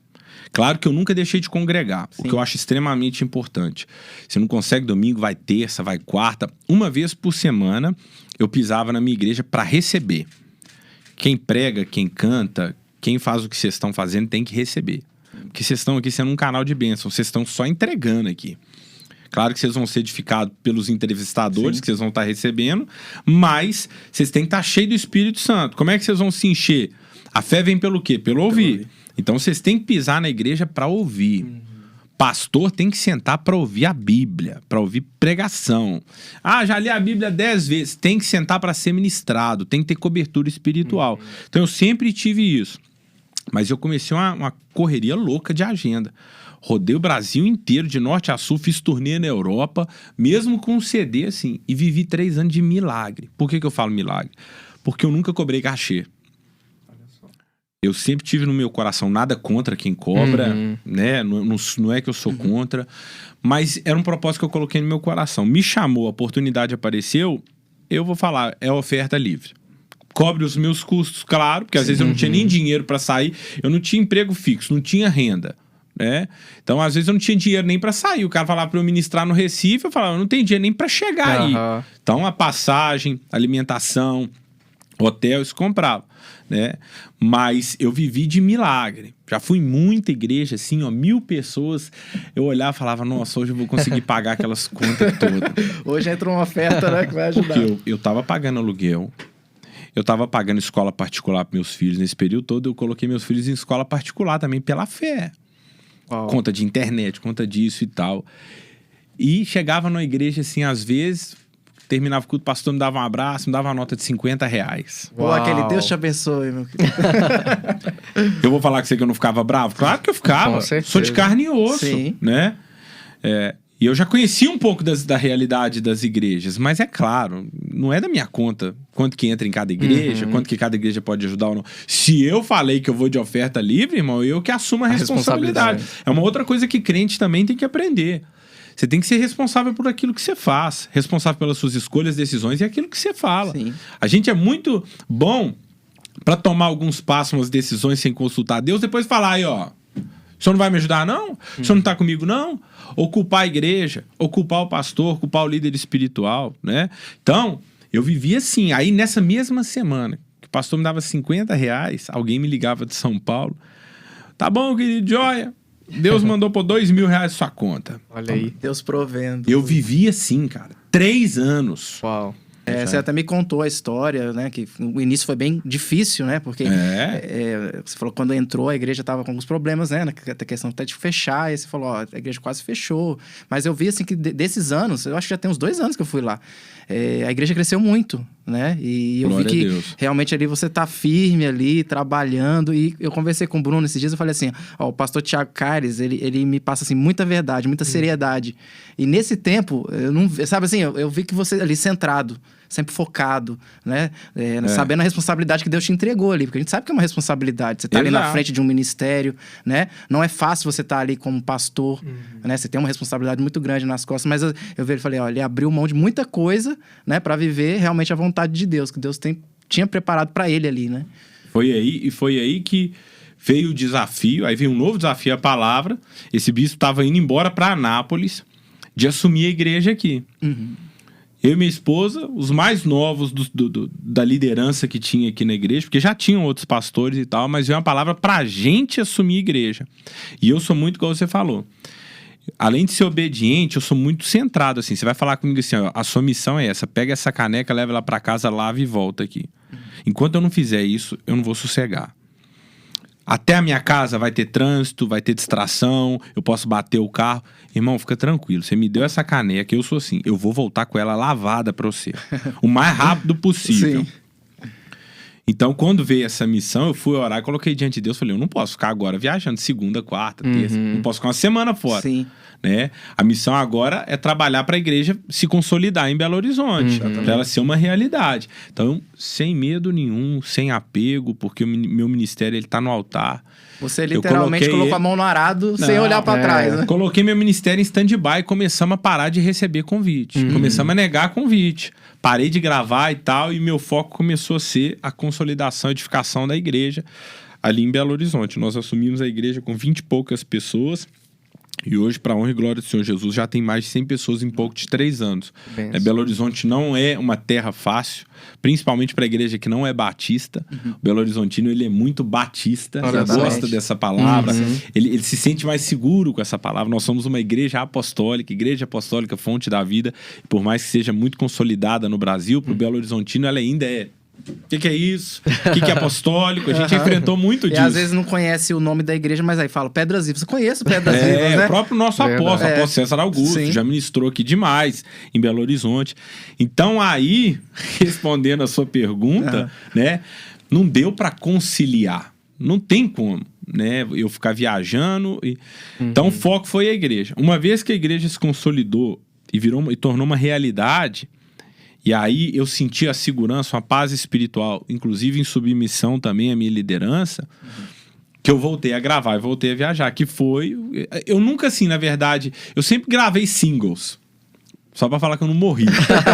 Claro que eu nunca deixei de congregar, o que eu acho extremamente importante. Se não consegue domingo, vai terça, vai quarta. Uma vez por semana, eu pisava na minha igreja para receber. Quem prega, quem canta, quem faz o que vocês estão fazendo tem que receber. Porque vocês estão aqui sendo um canal de bênção, vocês estão só entregando aqui. Claro que vocês vão ser edificados pelos entrevistadores que vocês vão estar recebendo, mas vocês têm que estar cheios do Espírito Santo. Como é que vocês vão se encher? A fé vem pelo quê? Pelo ouvir. Então vocês têm que pisar na igreja para ouvir. Pastor tem que sentar para ouvir a Bíblia, para ouvir pregação. Já li a Bíblia 10 vezes. Tem que sentar para ser ministrado, tem que ter cobertura espiritual. Então eu sempre tive isso. Mas eu comecei uma correria louca de agenda. Rodei o Brasil inteiro, de norte a sul, fiz turnê na Europa, mesmo com um CD assim, e vivi 3 anos de milagre. Por que eu falo milagre? Porque eu nunca cobrei cachê. Eu sempre tive no meu coração nada contra quem cobra, né? Não é que eu sou contra, mas era um propósito que eu coloquei no meu coração. Me chamou, a oportunidade apareceu, eu vou falar, é oferta livre. Cobre os meus custos, claro, porque às vezes eu não tinha nem dinheiro para sair, eu não tinha emprego fixo, não tinha renda, né? Então, às vezes eu não tinha dinheiro nem para sair. O cara falava para eu ministrar no Recife, eu falava, eu não tenho dinheiro nem para chegar aí. Então, a passagem, alimentação, hotel, isso comprava, né? Mas eu vivi de milagre. Já fui em muita igreja, assim, 1000 pessoas. Eu olhava e falava, nossa, hoje eu vou conseguir pagar aquelas contas todas. Hoje entra uma oferta, né, que vai ajudar. Porque eu tava pagando aluguel. Eu tava pagando escola particular para meus filhos. Nesse período todo, eu coloquei meus filhos em escola particular também, pela fé. Conta de internet, conta disso e tal. E chegava na igreja, assim, às vezes... Terminava o culto, o pastor me dava um abraço, me dava uma nota de R$50. Pô, aquele Deus te abençoe, meu querido. Eu vou falar com você que eu não ficava bravo? Claro que eu ficava. Sou de carne e osso, né? E eu já conhecia um pouco da realidade das igrejas, mas é claro, não é da minha conta quanto que entra em cada igreja, quanto que cada igreja pode ajudar ou não. Se eu falei que eu vou de oferta livre, irmão, eu que assumo a responsabilidade. É uma outra coisa que crente também tem que aprender. Você tem que ser responsável por aquilo que você faz, responsável pelas suas escolhas, decisões e aquilo que você fala. A gente é muito bom para tomar alguns passos, umas decisões sem consultar Deus, depois falar aí, ó, o senhor não vai me ajudar, não? O senhor não tá comigo, não? Ou culpar a igreja, ou culpar o pastor, culpar o líder espiritual, né? Então, eu vivia assim. Aí, nessa mesma semana, que o pastor me dava R$50, alguém me ligava de São Paulo. Tá bom, querido, joia? Deus mandou pôr R$2.000 na sua conta. Olha aí. Deus provendo. Eu vivi assim, cara. 3 anos. Uau. Você até me contou a história, né? Que o início foi bem difícil, né? Porque você falou que quando entrou, a igreja estava com alguns problemas, né? Na questão até de fechar. E você falou, ó, a igreja quase fechou. Mas eu vi, assim, que desses anos, eu acho que já tem uns 2 anos que eu fui lá. A igreja cresceu muito. né? E eu Glória vi a que Deus. realmente ali você tá firme ali, trabalhando. E eu conversei com o Bruno esses dias e falei assim, ó, o pastor Thiago Caires, ele me passa assim muita verdade, muita seriedade. E nesse tempo, eu não, sabe assim, eu vi que você ali centrado, sempre focado, né? Sabendo a responsabilidade que Deus te entregou ali, porque a gente sabe que é uma responsabilidade. Você tá ali na frente de um ministério, né? Não é fácil você estar ali como pastor, né? Você tem uma responsabilidade muito grande nas costas, mas eu vi ele falei, ó, ele abriu mão de muita coisa, né? Pra viver realmente a vontade de Deus, que Deus tinha preparado pra ele ali, né? Foi aí que veio o desafio, aí veio um novo desafio, a palavra. Esse bispo estava indo embora para Anápolis, de assumir a igreja aqui. Eu e minha esposa, os mais novos da liderança que tinha aqui na igreja, porque já tinham outros pastores e tal, mas veio uma palavra pra gente assumir a igreja. E eu sou muito, igual você falou, além de ser obediente, eu sou muito centrado, assim. Você vai falar comigo assim, ó, a sua missão é essa, pega essa caneca, leva ela pra casa, lava e volta aqui. Enquanto eu não fizer isso, eu não vou sossegar. Até a minha casa vai ter trânsito, vai ter distração, eu posso bater o carro. Irmão, fica tranquilo, você me deu essa caneca, eu sou assim, eu vou voltar com ela lavada pra você. O mais rápido possível. Sim. Então, quando veio essa missão, eu fui orar e coloquei diante de Deus. Falei, eu não posso ficar agora viajando segunda, quarta, terça. Não posso ficar uma semana fora. Sim. Né? A missão agora é trabalhar para a igreja se consolidar em Belo Horizonte, para ela ser uma realidade. Então, sem medo nenhum, sem apego, porque o meu ministério ele tá no altar. Você literalmente colocou a mão no arado sem olhar para trás, né? Coloquei meu ministério em stand-by e começamos a parar de receber convite. Começamos a negar convite. Parei de gravar e tal, e meu foco começou a ser a consolidação e edificação da igreja ali em Belo Horizonte. Nós assumimos a igreja com 20 e poucas pessoas. E hoje, para a honra e glória do Senhor Jesus, já tem mais de 100 pessoas em pouco de 3 anos. Belo Horizonte não é uma terra fácil, principalmente para a igreja que não é batista. O Belo Horizontino, ele é muito batista, ele gosta dessa palavra, ele se sente mais seguro com essa palavra. Nós somos uma igreja apostólica, fonte da vida. E por mais que seja muito consolidada no Brasil, para o Belo Horizontino, ela ainda é... O que é isso? O que é apostólico? A gente enfrentou muito disso. E às vezes não conhece o nome da igreja, mas aí fala Pedras Vivas. Você conhece Pedras Vivas, né? O próprio nosso apóstolo César Augusto, Sim. já ministrou aqui demais em Belo Horizonte. Então aí, respondendo a sua pergunta, né? Não deu para conciliar. Não tem como, né? Eu ficar viajando. Então o foco foi a igreja. Uma vez que a igreja se consolidou e tornou uma realidade... E aí eu senti a segurança, uma paz espiritual, inclusive em submissão também à minha liderança, que eu voltei a gravar e voltei a viajar, que foi... Eu nunca, assim, na verdade... Eu sempre gravei singles. Só pra falar que eu não morri.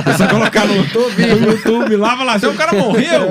É só colocar no YouTube lá, falar assim, o cara morreu,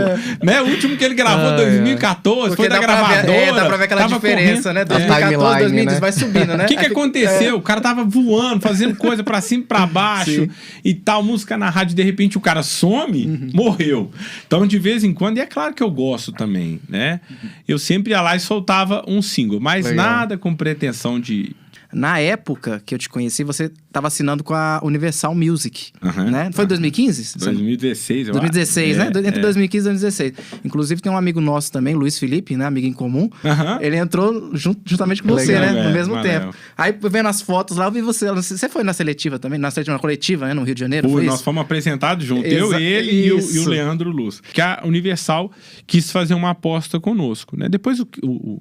né? O último que ele gravou em 2014 porque foi da gravadora. Dá pra ver aquela diferença, né? 2014, 2015, né? vai subindo, né? O que aconteceu? O cara tava voando, fazendo coisa pra cima e pra baixo e tal, música na rádio, de repente o cara some, morreu. Então, de vez em quando, e é claro que eu gosto também, né? Eu sempre ia lá e soltava um single, mas nada com pretensão de... Na época que eu te conheci, você estava assinando com a Universal Music, né? Foi 2015? 2016, eu 2016, né? Entre 2015 e 2016. Inclusive, tem um amigo nosso também, Luiz Felipe, né? Amigo em comum. Ele entrou juntamente com você, né? No mesmo tempo. Aí, vendo as fotos lá, eu vi você. Você foi na seletiva também? Na coletiva, né? No Rio de Janeiro? Nós fomos apresentados juntos. Eu, ele e o Leandro Luz. Que a Universal quis fazer uma aposta conosco, né? Depois,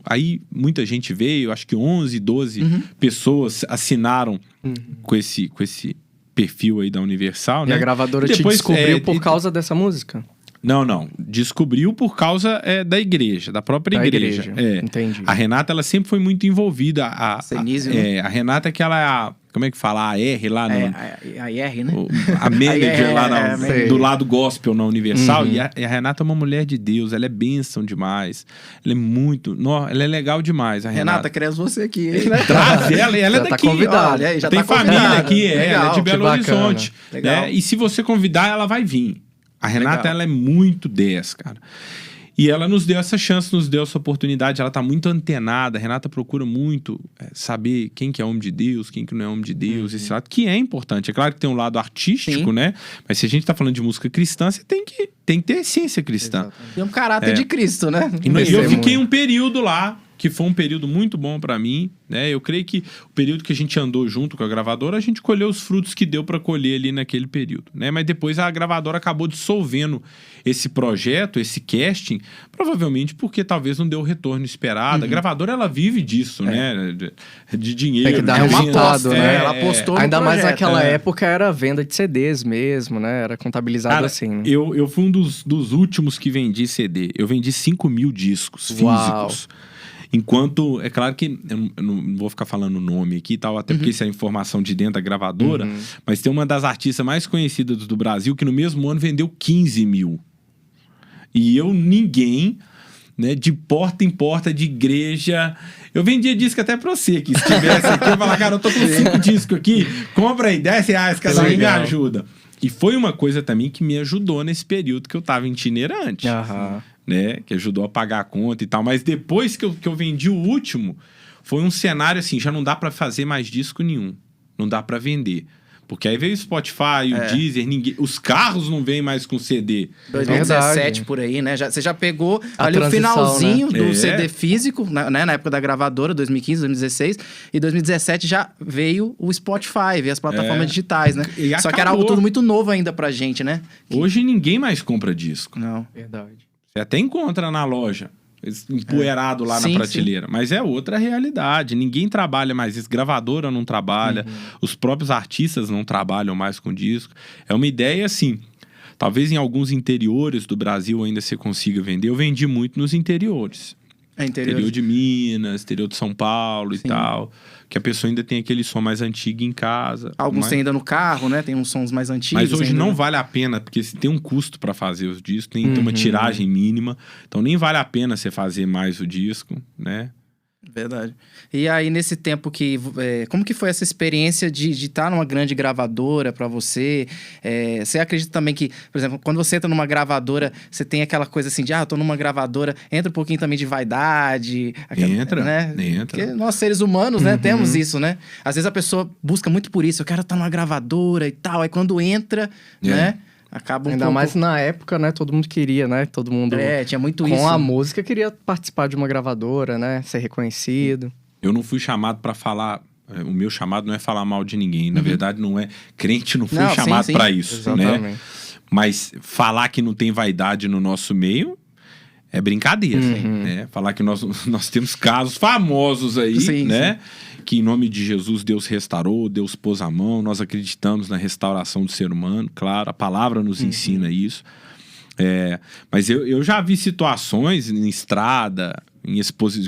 aí muita gente veio, acho que 11, 12 pessoas assinaram com esse perfil aí da Universal, né? E a gravadora te descobriu por causa dessa música? Não. Descobriu por causa da igreja, da própria igreja. Entendi. A Renata, ela sempre foi muito envolvida. A Renata, que ela é a... Como é que fala? A R lá no... A IR, né? A manager lá do lado gospel na Universal. E a Renata é uma mulher de Deus. Ela é bênção demais. Ela é muito... Ela é legal demais, a Renata. Queremos você aqui. Traz ela é daqui. Tá convidada. Tem família aqui, ela é de Belo Horizonte. Né? E se você convidar, ela vai vir. A Renata, ela é muito 10, cara. E ela nos deu essa chance, nos deu essa oportunidade. Ela tá muito antenada. A Renata procura muito saber quem que é homem de Deus, quem que não é homem de Deus. Esse lado que é importante. É claro que tem um lado artístico, né? Mas se a gente tá falando de música cristã, você tem que ter essência cristã. Tem um caráter de Cristo, né? E eu fiquei um período lá, que foi um período muito bom para mim, né? Eu creio que o período que a gente andou junto com a gravadora, a gente colheu os frutos que deu para colher ali naquele período, né? Mas depois a gravadora acabou dissolvendo esse projeto, esse casting, provavelmente porque talvez não deu o retorno esperado. A gravadora, ela vive disso, né? De dinheiro. Tem que dar de resultado, né? Ela apostou no Ainda mais projeto, naquela época era venda de CDs mesmo, né? Era contabilizado Cara, assim. Né? Eu fui um dos últimos que vendi CD. Eu vendi 5.000 discos físicos. Enquanto, é claro que eu não vou ficar falando o nome aqui e tal, até porque isso é informação de dentro da gravadora, mas tem uma das artistas mais conhecidas do Brasil que no mesmo ano vendeu 15.000. E ninguém, né, de porta em porta de igreja. Eu vendia disco até pra você, que se tivesse aqui, eu ia falar, cara, eu tô com 5 discos aqui, compra aí, R$10, cada um me ajuda. E foi uma coisa também que me ajudou nesse período que eu tava itinerante. Né? Que ajudou a pagar a conta e tal. Mas depois que eu vendi o último, foi um cenário assim, já não dá pra fazer mais disco nenhum. Não dá pra vender. Porque aí veio o Spotify, o Deezer, os carros não vêm mais com CD. 2017 por aí, né? Você já pegou ali o finalzinho, né, do CD físico, né? Na época da gravadora, 2015, 2016. E 2017 já veio o Spotify, veio as plataformas digitais, né? Só que era algo tudo muito novo ainda pra gente, né? Hoje ninguém mais compra disco. Não. Verdade. Você até encontra na loja, empoeirado lá na prateleira. Sim. Mas é outra realidade. Ninguém trabalha mais isso. Gravadora não trabalha. Os próprios artistas não trabalham mais com disco. É uma ideia assim. Talvez em alguns interiores do Brasil ainda você consiga vender. Eu vendi muito nos interiores. Interior de Minas, interior de São Paulo e tal. Que a pessoa ainda tem aquele som mais antigo em casa. Alguns tem ainda no carro, né? Tem uns sons mais antigos. Mas hoje ainda não vale a pena, porque tem um custo para fazer os discos, tem uma tiragem mínima. Então nem vale a pena você fazer mais o disco, né? Verdade. E aí, nesse tempo que... como que foi essa experiência de estar numa grande gravadora pra você? Você acredita também que, por exemplo, quando você entra numa gravadora, você tem aquela coisa assim de, eu tô numa gravadora, entra um pouquinho também de vaidade. Entra, né? entra. Porque nós, seres humanos, né, temos isso, né? Às vezes a pessoa busca muito por isso, eu quero estar numa gravadora e tal. Aí quando entra, né... Acaba Ainda mais na época, né? Todo mundo queria, né? Todo mundo... tinha muito com isso. Com a música, queria participar de uma gravadora, né? Ser reconhecido. Eu não fui chamado pra falar... O meu chamado não é falar mal de ninguém. Na verdade, não é... Crente não foi chamado pra isso, exatamente, né? Mas falar que não tem vaidade no nosso meio... É brincadeira, né? Falar que nós temos casos famosos aí, né? Que em nome de Jesus Deus restaurou, Deus pôs a mão, nós acreditamos na restauração do ser humano, claro, a palavra nos ensina isso. Mas eu já vi situações em estrada, em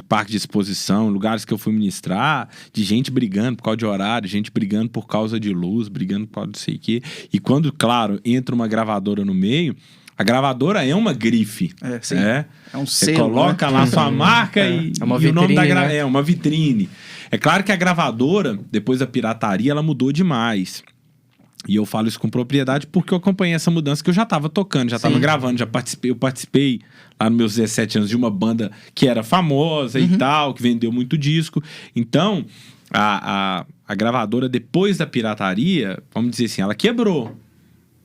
parque de exposição, lugares que eu fui ministrar, de gente brigando por causa de horário, gente brigando por causa de luz, brigando por causa de não sei o quê. E quando, claro, entra uma gravadora no meio... A gravadora é uma grife. É um Você selo, coloca lá sua marca e uma e o nome da vitrine, né? É uma vitrine. É claro que a gravadora, depois da pirataria, ela mudou demais. E eu falo isso com propriedade porque eu acompanhei essa mudança que eu já estava tocando, já estava gravando, eu participei lá nos meus 17 anos de uma banda que era famosa e tal, que vendeu muito disco. Então, a gravadora, depois da pirataria, vamos dizer assim, ela quebrou.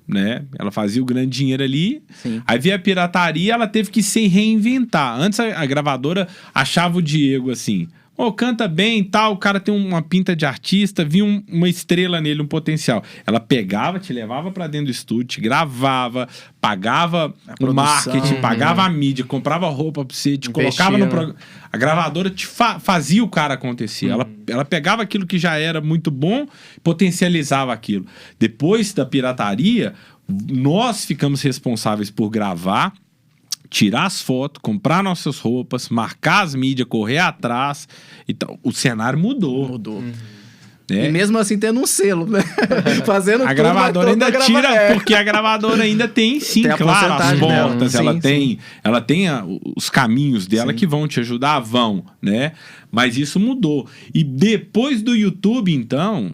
Né? Ela fazia o grande dinheiro ali. Aí veio a pirataria, ela teve que se reinventar. Antes a gravadora achava o Diego assim, canta bem e tal, o cara tem uma pinta de artista, via uma estrela nele, um potencial. Ela pegava, te levava pra dentro do estúdio, te gravava, pagava o marketing, pagava a mídia, comprava roupa pra você, te colocava no programa. A gravadora fazia o cara acontecer. Ela pegava aquilo que já era muito bom, potencializava aquilo. Depois da pirataria, nós ficamos responsáveis por gravar, tirar as fotos, comprar nossas roupas, marcar as mídias, correr atrás. Então, o cenário mudou. E mesmo assim tendo um selo, né? Fazendo a gravadora ainda tira, porque a gravadora ainda tem, claro, as portas, ela tem os caminhos dela que vão te ajudar, né? Mas isso mudou. E depois do YouTube, então...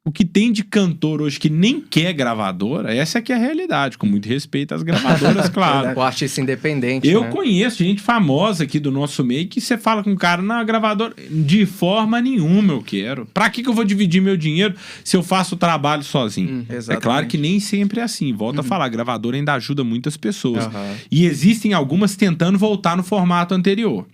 O que tem de cantor hoje que nem quer gravadora, essa é que é a realidade, com muito respeito às gravadoras, claro. O artista independente, Eu né? conheço gente famosa aqui do nosso meio que você fala com um cara, não, gravadora, de forma nenhuma eu quero. Pra que eu vou dividir meu dinheiro se eu faço o trabalho sozinho? É claro que nem sempre é assim. Volto a falar, a gravadora ainda ajuda muitas pessoas. E existem algumas tentando voltar no formato anterior.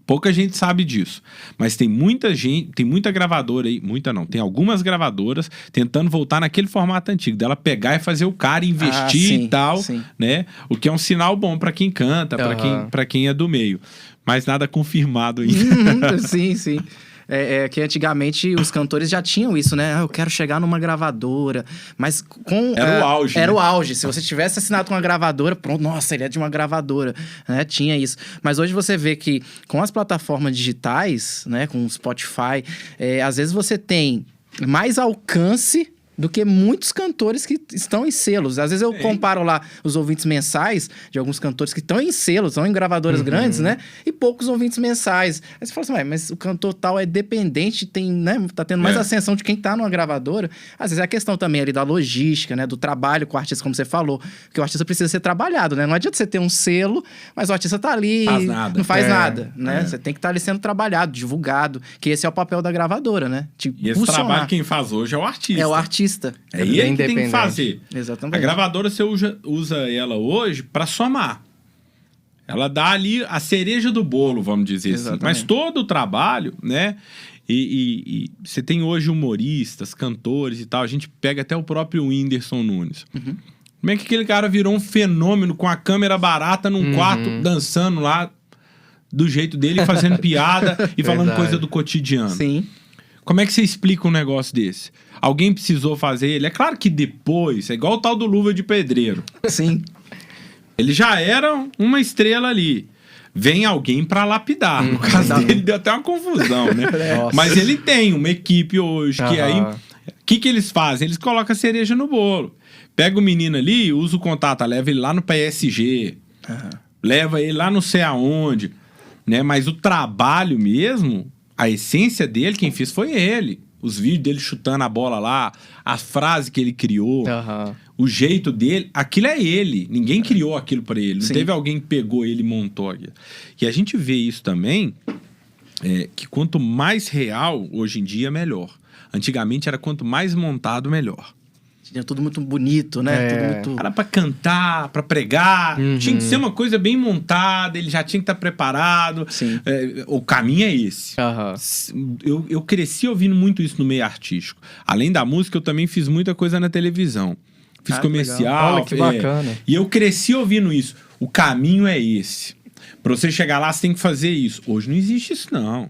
Pouca gente sabe disso. Mas tem muita gente, tem muita gravadora aí, muita não, tem algumas gravadoras tentando voltar naquele formato antigo, dela pegar e fazer o cara investir sim, e tal, sim. né? O que é um sinal bom pra quem canta, pra quem é do meio. Mas nada confirmado ainda. Sim, sim. Que antigamente os cantores já tinham isso, né? Eu quero chegar numa gravadora. Mas com... Era o auge. Era né? o auge. Se você tivesse assinado com uma gravadora, pronto, nossa, ele é de uma gravadora. Né? Tinha isso. Mas hoje você vê que com as plataformas digitais, né? Com o Spotify, às vezes você tem mais alcance do que muitos cantores que estão em selos. Às vezes eu comparo lá os ouvintes mensais de alguns cantores que estão em selos, estão em gravadoras grandes, né? E poucos ouvintes mensais. Aí você fala assim, mas o cantor tal é dependente, tem, né? Tá tendo mais ascensão de quem tá numa gravadora. Às vezes é a questão também ali da logística, né? Do trabalho com o artista, como você falou. Porque o artista precisa ser trabalhado, né? Não adianta você ter um selo, mas o artista tá ali... Faz nada. Não faz nada, né? Você tem que estar ali sendo trabalhado, divulgado, que esse é o papel da gravadora, né? E esse trabalho quem faz hoje é o artista. É o artista. É ele que tem que fazer. Exatamente. A gravadora você usa ela hoje para somar. Ela dá ali a cereja do bolo, vamos dizer assim. Mas todo o trabalho, né? E você tem hoje humoristas, cantores e tal. A gente pega até o próprio Whindersson Nunes. Como é que aquele cara virou um fenômeno com a câmera barata num quarto, dançando lá do jeito dele, fazendo piada e falando coisa do cotidiano? Sim. Como é que você explica um negócio desse? Alguém precisou fazer ele? É claro que depois, é igual o tal do Luva de Pedreiro. Sim. Ele já era uma estrela ali. Vem alguém pra lapidar. No caso dele, deu até uma confusão, né? Mas ele tem uma equipe hoje, que aí... O que eles fazem? Eles colocam a cereja no bolo. Pega o menino ali, usa o contato, leva ele lá no PSG, leva ele lá não sei aonde, né? Mas o trabalho mesmo, a essência dele, quem fez foi ele. Os vídeos dele chutando a bola lá, a frase que ele criou, o jeito dele, aquilo é ele. Ninguém criou aquilo pra ele. Não teve alguém que pegou ele e montou aquilo. E a gente vê isso também, que quanto mais real, hoje em dia, melhor. Antigamente era quanto mais montado, melhor. Tinha tudo muito bonito, né? Tudo muito... Era pra cantar, pra pregar. Tinha que ser uma coisa bem montada, ele já tinha que estar preparado. Sim. O caminho é esse. Eu cresci ouvindo muito isso no meio artístico. Além da música, eu também fiz muita coisa na televisão. Fiz comercial. Olha que bacana. E eu cresci ouvindo isso. O caminho é esse. Pra você chegar lá, você tem que fazer isso. Hoje não existe isso, não.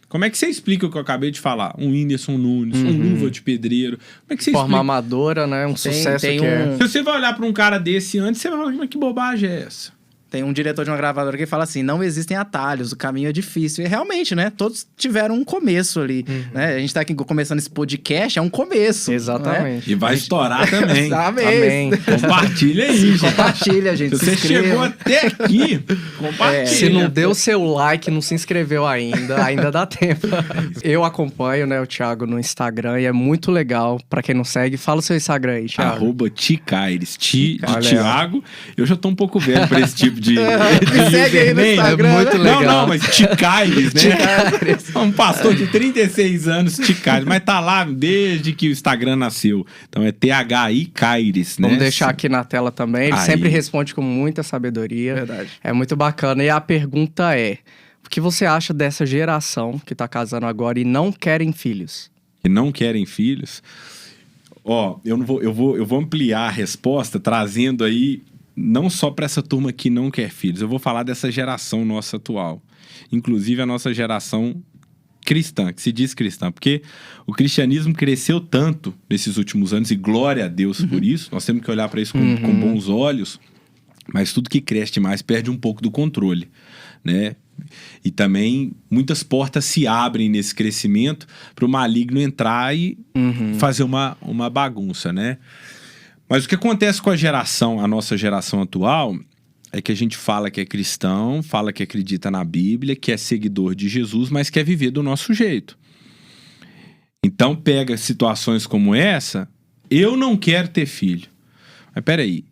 Como é que você explica o que eu acabei de falar? Um Whindersson Nunes, um Luva de Pedreiro. Como é que você Forma explica? amadora, né? Um sucesso que é... Se você vai olhar pra um cara desse antes, você vai falar, mas que bobagem é essa? Tem um diretor de uma gravadora que fala assim, não existem atalhos, o caminho é difícil. E realmente, né? Todos tiveram um começo ali. Né? A gente tá aqui começando esse podcast, é um começo. Exatamente. Né? E vai estourar também. Amém. Compartilha aí. Compartilha, gente. Se você chegou até aqui, compartilha. Se não deu seu like, não se inscreveu ainda dá tempo. Eu acompanho, né, o Thiago no Instagram e é muito legal. Pra quem não segue, fala o seu Instagram aí, Thiago. @Ticaires. De Thiago. Eu já tô um pouco velho pra esse tipo de segue aí no Instagram. É muito legal. Não, mas Ticaires, né? Um pastor de 36 anos, Ticaires. Mas tá lá desde que o Instagram nasceu. Então é THI Caires, né? Vamos deixar aqui na tela também. Ele sempre responde com muita sabedoria. Verdade. É muito bacana. E a pergunta é, o que você acha dessa geração que tá casando agora e não querem filhos? Que não querem filhos? Ó, eu vou ampliar a resposta trazendo aí não só para essa turma que não quer filhos. Eu vou falar dessa geração nossa atual. Inclusive a nossa geração cristã, que se diz cristã. Porque o cristianismo cresceu tanto nesses últimos anos, e glória a Deus por isso. Nós temos que olhar para isso com bons olhos. Mas tudo que cresce demais perde um pouco do controle, né? E também muitas portas se abrem nesse crescimento para o maligno entrar e fazer uma bagunça, né? Mas o que acontece com a nossa geração atual, é que a gente fala que é cristão, fala que acredita na Bíblia, que é seguidor de Jesus, mas quer viver do nosso jeito. Então pega situações como essa, eu não quero ter filho. Mas peraí,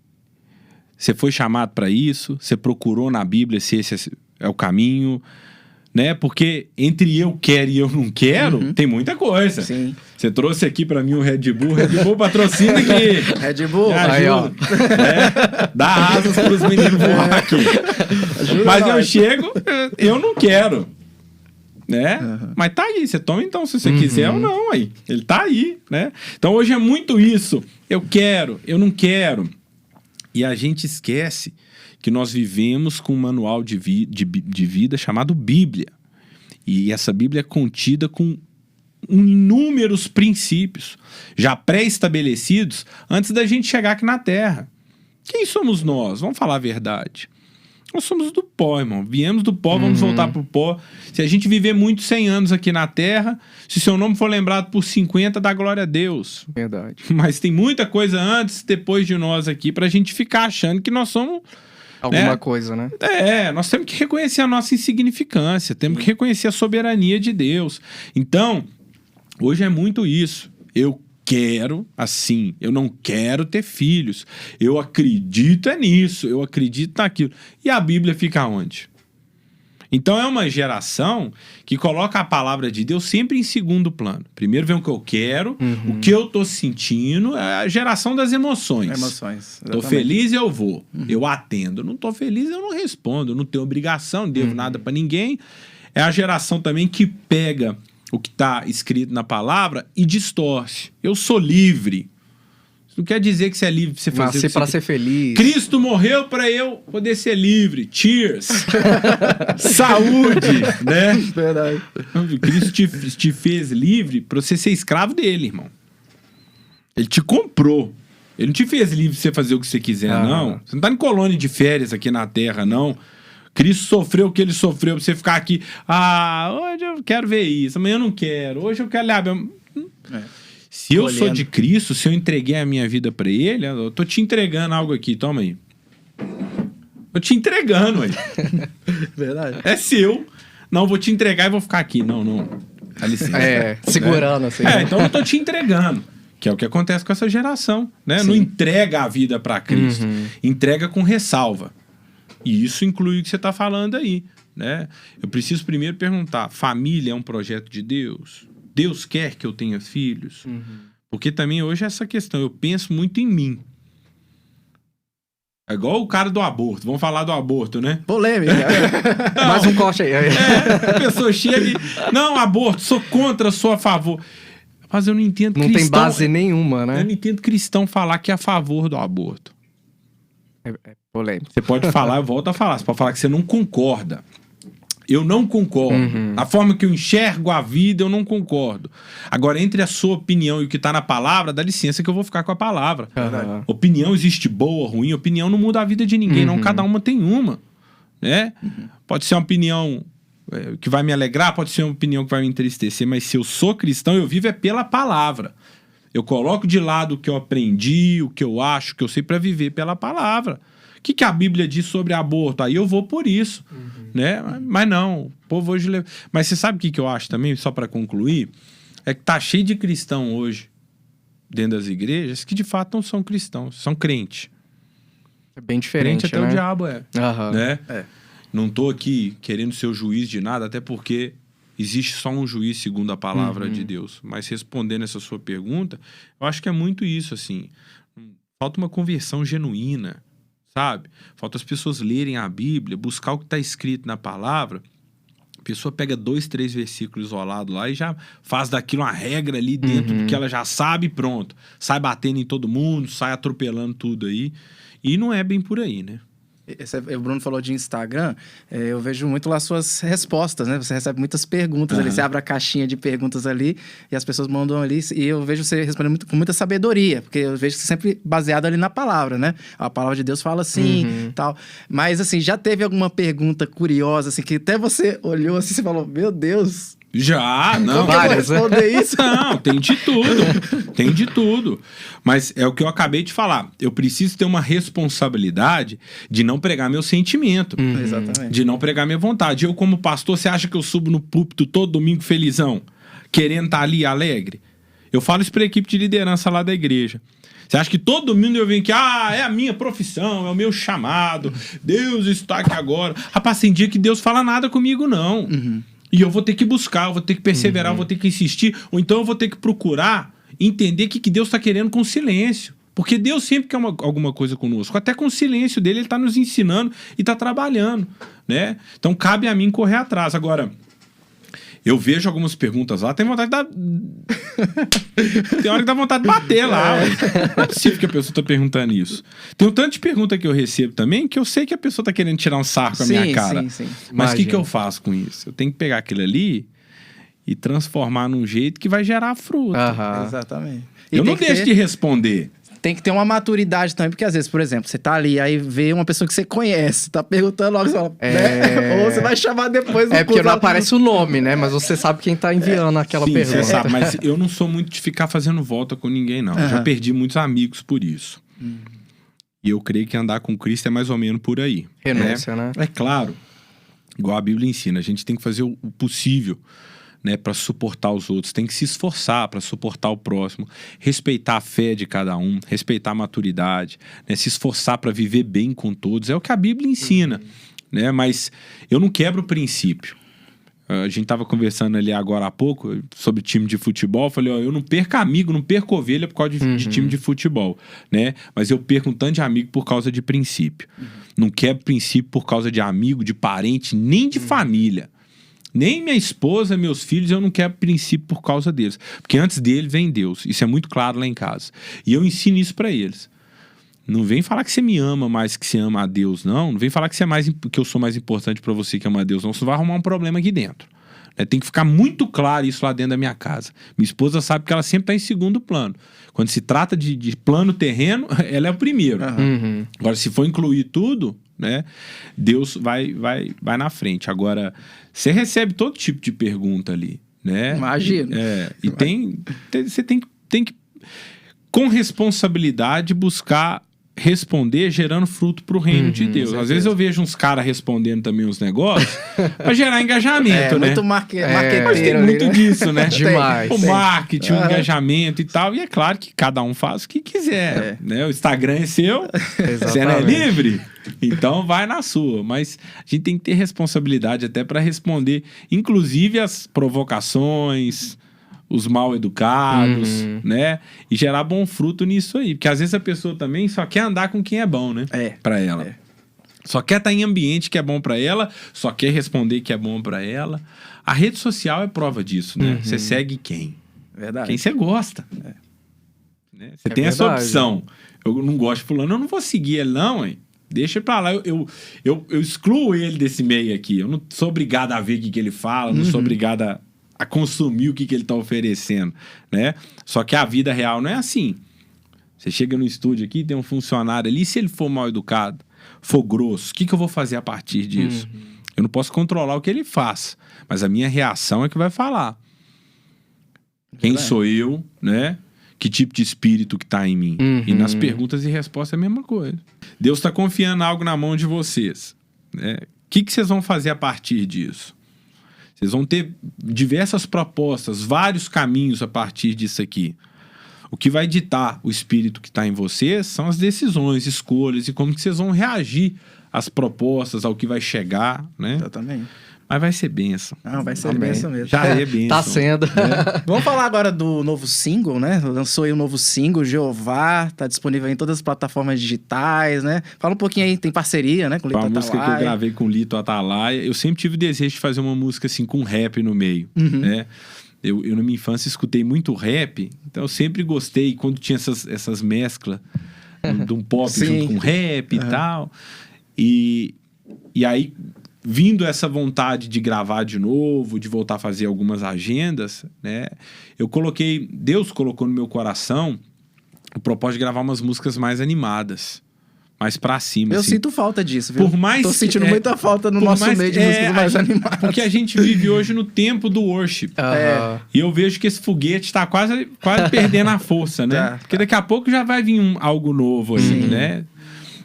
você foi chamado para isso? Você procurou na Bíblia se esse é o caminho? Né? Porque entre eu quero e eu não quero, tem muita coisa. Sim. Você trouxe aqui pra mim o Red Bull. Red Bull patrocina aqui. Red Bull. Aí, ó. Dá asas pros meninos voar aqui. Mas eu chego, eu não quero. né? Mas tá aí, você toma então, se você quiser ou não, aí. Ele tá aí, né? Então hoje é muito isso. Eu quero, eu não quero. E a gente esquece que nós vivemos com um manual de vida chamado Bíblia. E essa Bíblia é contida com inúmeros princípios já pré-estabelecidos antes da gente chegar aqui na Terra. Quem somos nós? Vamos falar a verdade. Nós somos do pó, irmão. Viemos do pó, vamos voltar pro pó. Se a gente viver muitos 100 anos aqui na Terra, se seu nome for lembrado por 50, dá glória a Deus. Verdade. Mas tem muita coisa antes, depois de nós aqui, pra gente ficar achando que nós somos... Alguma coisa, né? Nós temos que reconhecer a nossa insignificância, temos que reconhecer a soberania de Deus. Então, hoje é muito isso. Eu quero assim, eu não quero ter filhos. Eu acredito nisso, eu acredito naquilo. E a Bíblia fica onde? Então é uma geração que coloca a palavra de Deus sempre em segundo plano. Primeiro vem o que eu quero, o que eu tô sentindo, é a geração das emoções. Tô feliz, eu vou. Eu atendo. Não tô feliz, eu não respondo. Eu não tenho obrigação, não devo nada pra ninguém. É a geração também que pega o que está escrito na palavra e distorce. Eu sou livre. Isso não quer dizer que você é livre para você fazer Nascer para ser feliz. Cristo morreu para eu poder ser livre. Cheers. Saúde, né? Verdade. Cristo te fez livre para você ser escravo dele, irmão. Ele te comprou. Ele não te fez livre para você fazer o que você quiser, não. Você não tá em colônia de férias aqui na Terra, não. Cristo sofreu o que ele sofreu pra você ficar aqui. Hoje eu quero ver isso, amanhã eu não quero. Hoje eu quero ler a Bíblia. Se eu sou de Cristo, se eu entreguei a minha vida pra ele, eu tô te entregando algo aqui, toma aí. Tô te entregando aí. Verdade. É seu. Não, vou te entregar e vou ficar aqui. Não. Dá licença. Segurando assim. Então eu tô te entregando. Que é o que acontece com essa geração, né? Não entrega a vida pra Cristo. Entrega com ressalva. E isso inclui o que você está falando aí, né? Eu preciso primeiro perguntar, família é um projeto de Deus? Deus quer que eu tenha filhos? Porque também hoje é essa questão, eu penso muito em mim. É igual o cara do aborto, vamos falar do aborto, né? Polêmica. Mais um corte aí. A pessoa chega e... Não, aborto, sou contra, sou a favor. Mas eu não entendo cristão... Não tem base nenhuma, né? Eu não entendo cristão falar que é a favor do aborto. É polêmico. Você pode falar, eu volto a falar. Você pode falar que você não concorda. Eu não concordo. A forma que eu enxergo a vida, eu não concordo. Agora, entre a sua opinião e o que está na palavra, dá licença que eu vou ficar com a palavra. Opinião existe boa, ruim. Opinião não muda a vida de ninguém, não. Cada uma tem uma. Né? Pode ser uma opinião que vai me alegrar, pode ser uma opinião que vai me entristecer. Mas se eu sou cristão, eu vivo pela palavra. Eu coloco de lado o que eu aprendi, o que eu acho, o que eu sei, para viver pela palavra. O que a Bíblia diz sobre aborto? Aí eu vou por isso, né? Mas não, o povo hoje... Mas você sabe o que eu acho também, só para concluir? É que tá cheio de cristão hoje, dentro das igrejas, que de fato não são cristãos, são crentes. É bem diferente, crente até o diabo é. Né? Não tô aqui querendo ser o juiz de nada, até porque existe só um juiz segundo a palavra de Deus. Mas respondendo essa sua pergunta, eu acho que é muito isso, assim. Falta uma conversão genuína, sabe? Falta as pessoas lerem a Bíblia, buscar o que está escrito na palavra. A pessoa pega 2, 3 versículos isolados lá e já faz daquilo uma regra ali dentro do que ela já sabe e pronto. Sai batendo em todo mundo, sai atropelando tudo aí. E não é bem por aí, né? O Bruno falou de Instagram, eu vejo muito lá suas respostas, né? Você recebe muitas perguntas ali, você abre a caixinha de perguntas ali e as pessoas mandam ali, e eu vejo você respondendo com muita sabedoria, porque eu vejo que você sempre baseado ali na palavra, né? A palavra de Deus fala assim, tal. Mas, assim, já teve alguma pergunta curiosa, assim, que até você olhou assim e falou, meu Deus... Já, não. Como eu vou responder isso? Não, tem de tudo. Tem de tudo. Mas é o que eu acabei de falar. Eu preciso ter uma responsabilidade de não pregar meu sentimento. Exatamente. De não pregar minha vontade. Eu, como pastor, você acha que eu subo no púlpito todo domingo felizão? Querendo estar ali alegre? Eu falo isso para a equipe de liderança lá da igreja. Você acha que todo domingo eu venho aqui, é a minha profissão, é o meu chamado, Deus está aqui agora. Rapaz, tem dia que Deus fala nada comigo, não. E eu vou ter que buscar, eu vou ter que perseverar, eu vou ter que insistir, ou então eu vou ter que procurar entender o que Deus está querendo com silêncio. Porque Deus sempre quer alguma coisa conosco. Até com o silêncio dele, ele está nos ensinando e está trabalhando, né? Então cabe a mim correr atrás. Agora, Eu vejo algumas perguntas lá, tem vontade de dar... Tem hora que dá vontade de bater lá. Não é possível que a pessoa tá perguntando isso. Tem um tanto de pergunta que eu recebo também, que eu sei que a pessoa tá querendo tirar um sarro com a minha cara. Sim. Mas o que eu faço com isso? Eu tenho que pegar aquilo ali e transformar num jeito que vai gerar fruto. Exatamente. Eu não deixo de responder. Tem que ter uma maturidade também, porque às vezes, por exemplo, você tá ali, aí vê uma pessoa que você conhece, tá perguntando logo, você fala, né? Ou você vai chamar depois do porque não aparece o nome, né? Mas você sabe quem tá enviando aquela Sim, pergunta. Você sabe, mas eu não sou muito de ficar fazendo volta com ninguém, não. Já perdi muitos amigos por isso. E eu creio que andar com Cristo é mais ou menos por aí. Renúncia, né? É claro, igual a Bíblia ensina, a gente tem que fazer o possível, né, para suportar os outros, tem que se esforçar para suportar o próximo, respeitar a fé de cada um, respeitar a maturidade, né, se esforçar para viver bem com todos, é o que a Bíblia ensina, né, mas eu não quebro o princípio. A gente estava conversando ali agora há pouco sobre time de futebol, eu falei, ó, eu não perco amigo, não perco ovelha por causa de time de futebol, né, mas eu perco um tanto de amigo por causa de princípio. Não quebro princípio por causa de amigo, de parente, nem de família. Nem minha esposa, meus filhos, eu não quero princípio por causa deles. Porque antes dele vem Deus. Isso é muito claro lá em casa. E eu ensino isso pra eles. Não vem falar que você me ama mais que você ama a Deus, não. Não vem falar que eu sou mais importante pra você que ama a Deus, não. Você vai arrumar um problema aqui dentro. Tem que ficar muito claro isso lá dentro da minha casa. Minha esposa sabe que ela sempre tá em segundo plano. Quando se trata de plano terreno, ela é o primeiro. Agora, se for incluir tudo, né, Deus vai na frente. Agora, você recebe todo tipo de pergunta ali, né? Imagino. Você tem que, com responsabilidade, buscar responder gerando fruto pro reino de Deus. Às vezes eu vejo uns caras respondendo também uns negócios pra gerar engajamento, né? Muito marqueteiro. Mas tem muito ali, né? disso, né? Demais. O marketing, o engajamento e tal. E é claro que cada um faz o que quiser, né? O Instagram é seu, você não é livre, então vai na sua. Mas a gente tem que ter responsabilidade até para responder, inclusive as provocações, os mal educados, né? E gerar bom fruto nisso aí. Porque às vezes a pessoa também só quer andar com quem é bom, né? Pra ela. Só quer estar em ambiente que é bom pra ela, só quer responder que é bom pra ela. A rede social é prova disso, né? Você segue quem? Verdade. Quem você gosta. Né? Você tem essa opção. Eu não gosto de fulano, eu não vou seguir ele não, hein? Deixa pra lá. Eu excluo ele desse meio aqui. Eu não sou obrigado a ver o que ele fala, não sou obrigado a consumir o que ele tá oferecendo, né? Só que a vida real não é assim. Você chega no estúdio aqui, tem um funcionário ali, se ele for mal educado, for grosso, o que eu vou fazer a partir disso? Eu não posso controlar o que ele faz, mas a minha reação é que vai falar. Quem sou eu, né? Que tipo de espírito que tá em mim? E nas perguntas e respostas é a mesma coisa. Deus tá confiando algo na mão de vocês, né? O que vocês vão fazer a partir disso? Vocês vão ter diversas propostas, vários caminhos a partir disso aqui. O que vai ditar o espírito que está em vocês são as decisões, escolhas e como que vocês vão reagir às propostas, ao que vai chegar, né? Exatamente. Mas vai ser bênção. Não, vai ser bênção mesmo. Já é bênção. Tá sendo. Vamos falar agora do novo single, né? Lançou aí um novo single, Jeová, tá disponível em todas as plataformas digitais, né? Fala um pouquinho aí, tem parceria, né? Com o Lito Atalaia. A música que eu gravei com o Lito Atalaia, eu sempre tive o desejo de fazer uma música assim, com rap no meio, né? Eu na minha infância escutei muito rap, então eu sempre gostei quando tinha essas mesclas de um pop junto com rap e tal. E aí, vindo essa vontade de gravar de novo, de voltar a fazer algumas agendas, né? Deus colocou no meu coração o propósito de gravar umas músicas mais animadas, mais pra cima. Eu assim. sinto falta disso, viu? Tô sentindo é, muita falta no nosso meio de músicas mais animadas. Porque a gente vive hoje no tempo do worship. E eu vejo que esse foguete tá quase perdendo a força, né? Porque daqui a pouco já vai vir algo novo aí, né?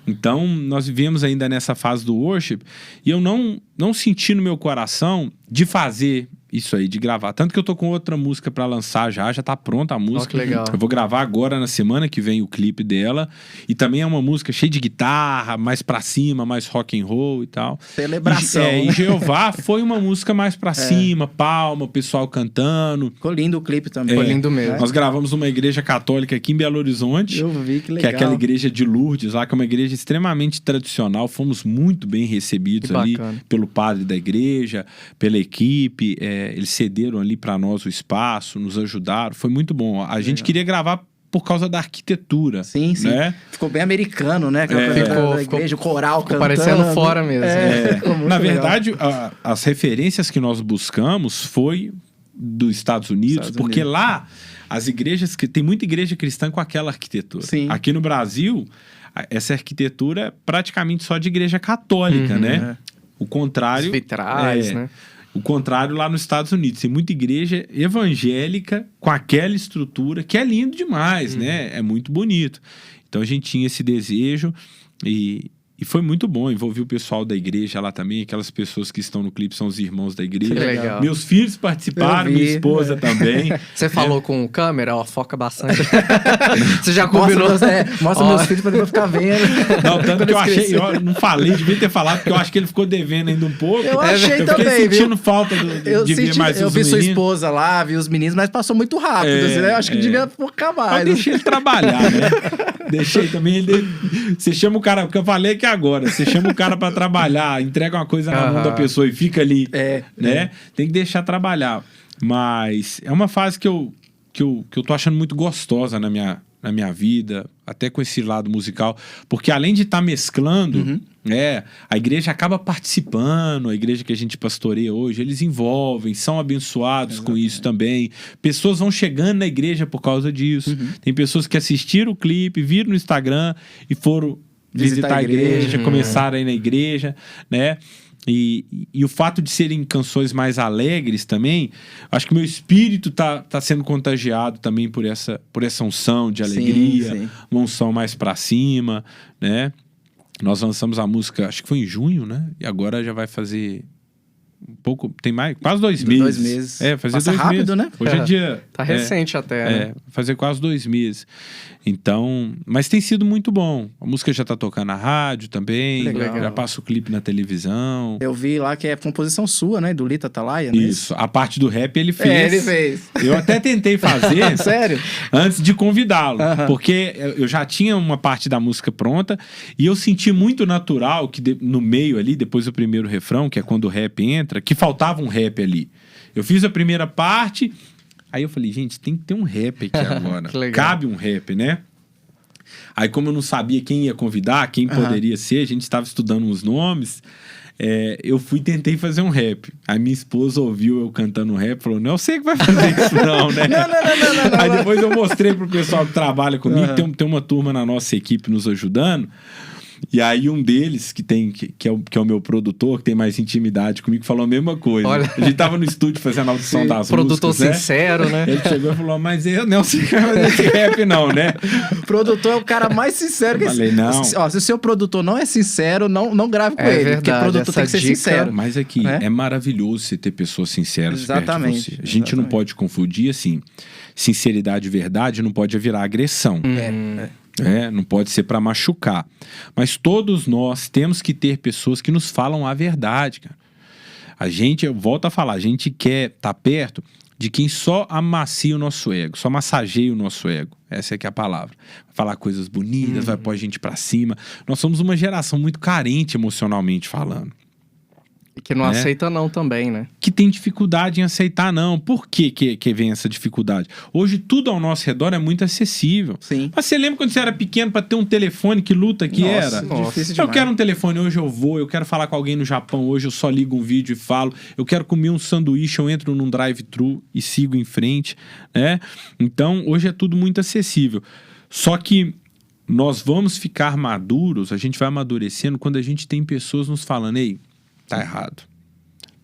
Então, nós vivemos ainda nessa fase do worship e eu não senti no meu coração de fazer isso aí, de gravar. Tanto que eu tô com outra música pra lançar já tá pronta a música. Que legal. Eu vou gravar agora na semana que vem o clipe dela. E também é uma música cheia de guitarra, mais pra cima, mais rock and roll e tal. Celebração. E Jeová foi uma música mais pra cima, palma, o pessoal cantando. Ficou lindo o clipe também. Ficou lindo mesmo. Nós gravamos numa igreja católica aqui em Belo Horizonte. Eu vi, que legal. Que é aquela igreja de Lourdes lá, que é uma igreja extremamente tradicional. Fomos muito bem recebidos ali pelo padre da igreja, pela equipe. Eles cederam ali para nós o espaço, nos ajudaram. Foi muito bom. A gente queria gravar por causa da arquitetura. Sim. Né? Ficou bem americano, né? Aquela coisa da igreja, o coral ficou cantando. parecendo fora mesmo. Na verdade, as referências que nós buscamos foi dos Estados Unidos, porque lá as igrejas, tem muita igreja cristã com aquela arquitetura. Sim. Aqui no Brasil, essa arquitetura é praticamente só de igreja católica, né? O contrário... Os vitrais, né? O contrário lá nos Estados Unidos. Tem muita igreja evangélica com aquela estrutura, que é lindo demais, né? É muito bonito. Então a gente tinha esse desejo e foi muito bom. Envolvi o pessoal da igreja lá também. Aquelas pessoas que estão no clipe são os irmãos da igreja. Que legal. Meus filhos participaram, minha esposa também. Você falou com câmera? Ó, foca bastante. Você já combinou? Mostra meus filhos pra depois ficar vendo. Não, tanto que eu achei... Eu não falei, devia ter falado, porque eu acho que ele ficou devendo ainda um pouco. Eu achei eu também, fiquei sentindo falta de ver mais eu os vi meninos. sua esposa lá, vi os meninos, mas passou muito rápido. Assim, né? Eu acho que devia focar mais. Eu deixei ele trabalhar, né? Deixei também ele... Você chama o cara... Porque eu falei aqui agora. Você chama o cara pra trabalhar, entrega uma coisa na mão da pessoa e fica ali, né? Tem que deixar trabalhar. Mas é uma fase que eu tô achando muito gostosa na minha vida, até com esse lado musical. Porque além de estar mesclando, a igreja acaba participando, a igreja que a gente pastoreia hoje, eles envolvem, são abençoados com isso também. Pessoas vão chegando na igreja por causa disso. Tem pessoas que assistiram o clipe, viram no Instagram e foram visitar a igreja, começaram a ir na igreja, né? E o fato de serem canções mais alegres também, acho que meu espírito tá sendo contagiado também por essa unção de alegria, uma unção mais pra cima, né? Nós lançamos a música, acho que foi em junho, né? E agora já vai fazer um pouco, tem mais, quase 2 meses. 2 meses. Fazer Passa 2 rápido, meses. né? Hoje é dia... Tá recente até, né? Fazer quase 2 meses. Então, mas tem sido muito bom. A música já tá tocando na rádio também. Legal. Já passa o clipe na televisão. Eu vi lá que é composição sua, né? Do Lita Atalaia, né? Isso. A parte do rap ele fez. Ele fez. Eu até tentei fazer. Sério? Antes de convidá-lo. Porque eu já tinha uma parte da música pronta e eu senti muito natural que no meio ali, depois do primeiro refrão, que é quando o rap entra, que faltava um rap ali. Eu fiz a primeira parte, aí eu falei, gente, tem que ter um rap aqui agora. Cabe um rap, né? Aí como eu não sabia quem ia convidar, quem poderia ser, a gente estava estudando uns nomes, eu tentei fazer um rap. Aí minha esposa ouviu eu cantando um rap e falou, não, eu sei que vai fazer isso não, né? Não. Aí depois eu mostrei pro pessoal que trabalha comigo, tem uma turma na nossa equipe nos ajudando. E aí um deles, que é o meu produtor, que tem mais intimidade comigo, falou a mesma coisa. Olha. A gente tava no estúdio fazendo a audição das produtor músicas, sincero, né? Ele chegou e falou, mas eu não sei fazer esse rap não, né? O produtor é o cara mais sincero que falei, não. Se o seu produtor não é sincero, não grave com ele. Verdade, porque o produtor tem que ser sincero. Mas aqui, é maravilhoso você ter pessoas sinceras perto de você. A gente não pode confundir, assim, sinceridade e verdade não pode virar agressão. Não pode ser para machucar. Mas todos nós temos que ter pessoas que nos falam a verdade, cara. Eu volto a falar, a gente quer estar perto de quem só amacia o nosso ego, só massageia o nosso ego. Essa é que é a palavra. Vai falar coisas bonitas, vai pôr a gente para cima. Nós somos uma geração muito carente emocionalmente falando. E que não aceita não também, né? Que tem dificuldade em aceitar não. Por que vem essa dificuldade? Hoje tudo ao nosso redor é muito acessível. Sim. Mas você lembra quando você era pequeno para ter um telefone, que luta que era? Difícil demais. Eu quero um telefone, hoje eu vou. Eu quero falar com alguém no Japão, hoje eu só ligo um vídeo e falo. Eu quero comer um sanduíche, eu entro num drive-thru e sigo em frente, né? Então, hoje é tudo muito acessível. Só que nós vamos ficar maduros, a gente vai amadurecendo quando a gente tem pessoas nos falando, ei, tá errado.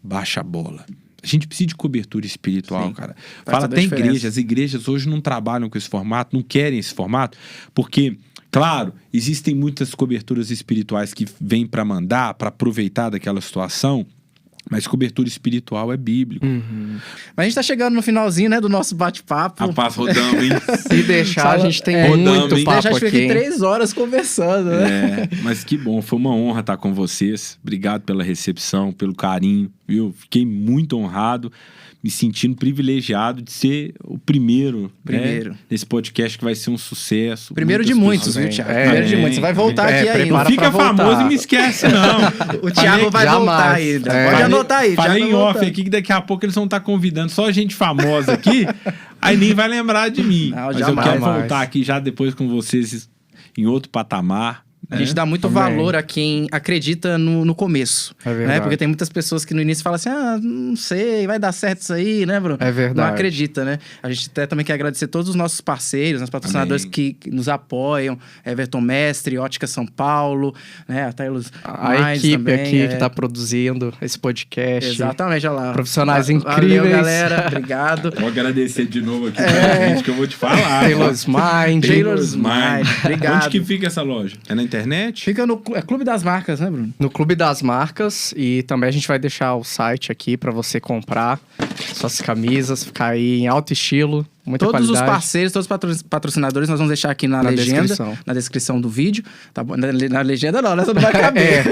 Baixa a bola. A gente precisa de cobertura espiritual, cara. Fala até igreja. As igrejas hoje não trabalham com esse formato, não querem esse formato, porque, claro, existem muitas coberturas espirituais que vêm para mandar, para aproveitar daquela situação, mas cobertura espiritual é bíblico. Mas a gente tá chegando no finalzinho, né, do nosso bate-papo. Rapaz, rodamos, hein? Se deixar, a gente tem muito papo aqui. A gente fica 3 horas conversando, né? Mas que bom, foi uma honra estar com vocês. Obrigado pela recepção, pelo carinho, viu? Fiquei muito honrado, me sentindo privilegiado de ser o primeiro. Né, nesse podcast que vai ser um sucesso. Primeiro de muitos, viu, Thiago? Primeiro de muitos. Você vai voltar aqui ainda. Não fica famoso e me esquece, não. O Thiago vai voltar ainda. Pode anotar aí. Falei em off aqui que daqui a pouco eles vão estar convidando só gente famosa aqui, aí nem vai lembrar de mim. Não, mas jamais. eu quero voltar aqui já depois com vocês em outro patamar. A gente dá muito valor a quem acredita no começo. É verdade. Né? Porque tem muitas pessoas que no início falam assim, não sei, vai dar certo isso aí, né, Bruno? É verdade. Não acredita, né? A gente até também quer agradecer todos os nossos parceiros, os patrocinadores que nos apoiam. Everton Mestre, Ótica São Paulo, né? A Taylor a equipe também, aqui que tá produzindo esse podcast. Exatamente, olha lá. Profissionais incríveis. Valeu, galera. Obrigado. Vou agradecer de novo aqui pra gente, que eu vou te falar. Taylor's Mind. Taylor's Mind. Obrigado. Onde que fica essa loja? É na internet? Fica no Clube das Marcas, né, Bruno? No Clube das Marcas. E também a gente vai deixar o site aqui pra você comprar suas camisas, ficar aí em alto estilo. Muita todos qualidade. Os parceiros, todos os patrocinadores, nós vamos deixar aqui na legenda, na descrição do vídeo. Tá bom? Na legenda não, essa não vai caber.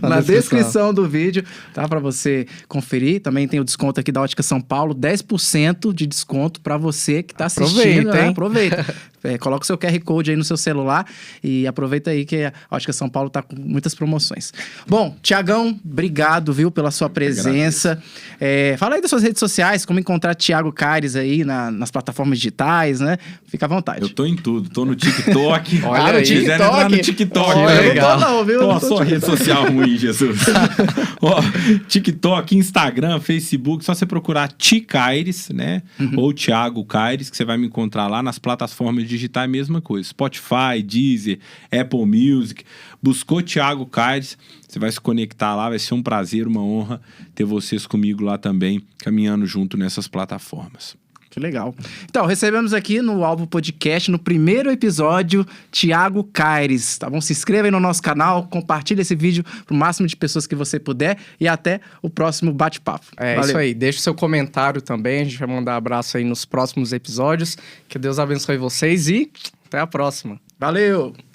Na descrição do vídeo, tá? Pra você conferir. Também tem o desconto aqui da Ótica São Paulo, 10% de desconto pra você que tá assistindo. Aproveita, hein? Aproveita. Coloca o seu QR Code aí no seu celular e aproveita aí que a Ótica São Paulo tá com muitas promoções. Bom, Tiagão, obrigado, viu, pela sua presença. Fala aí das suas redes sociais, como encontrar Thiago Caires aí nas plataformas digitais, né? Fica à vontade. Eu tô em tudo. Tô no TikTok. Olha no TikTok. Entrar no TikTok. Olha, legal. Não, viu? Ó, só rede social ruim, Jesus. Ó, TikTok, Instagram, Facebook, só você procurar Ti Caires, né? Ou Thiago Caires, que você vai me encontrar lá nas plataformas digitais, mesma coisa. Spotify, Deezer, Apple Music. Buscou Thiago Caires, você vai se conectar lá, vai ser um prazer, uma honra ter vocês comigo lá também, caminhando junto nessas plataformas. Que legal. Então, recebemos aqui no Alvo Podcast, no primeiro episódio, Thiago Caires, tá bom? Se inscreva aí no nosso canal, compartilhe esse vídeo pro máximo de pessoas que você puder e até o próximo bate-papo. Valeu. Isso aí. Deixe seu comentário também, a gente vai mandar abraço aí nos próximos episódios. Que Deus abençoe vocês e até a próxima. Valeu!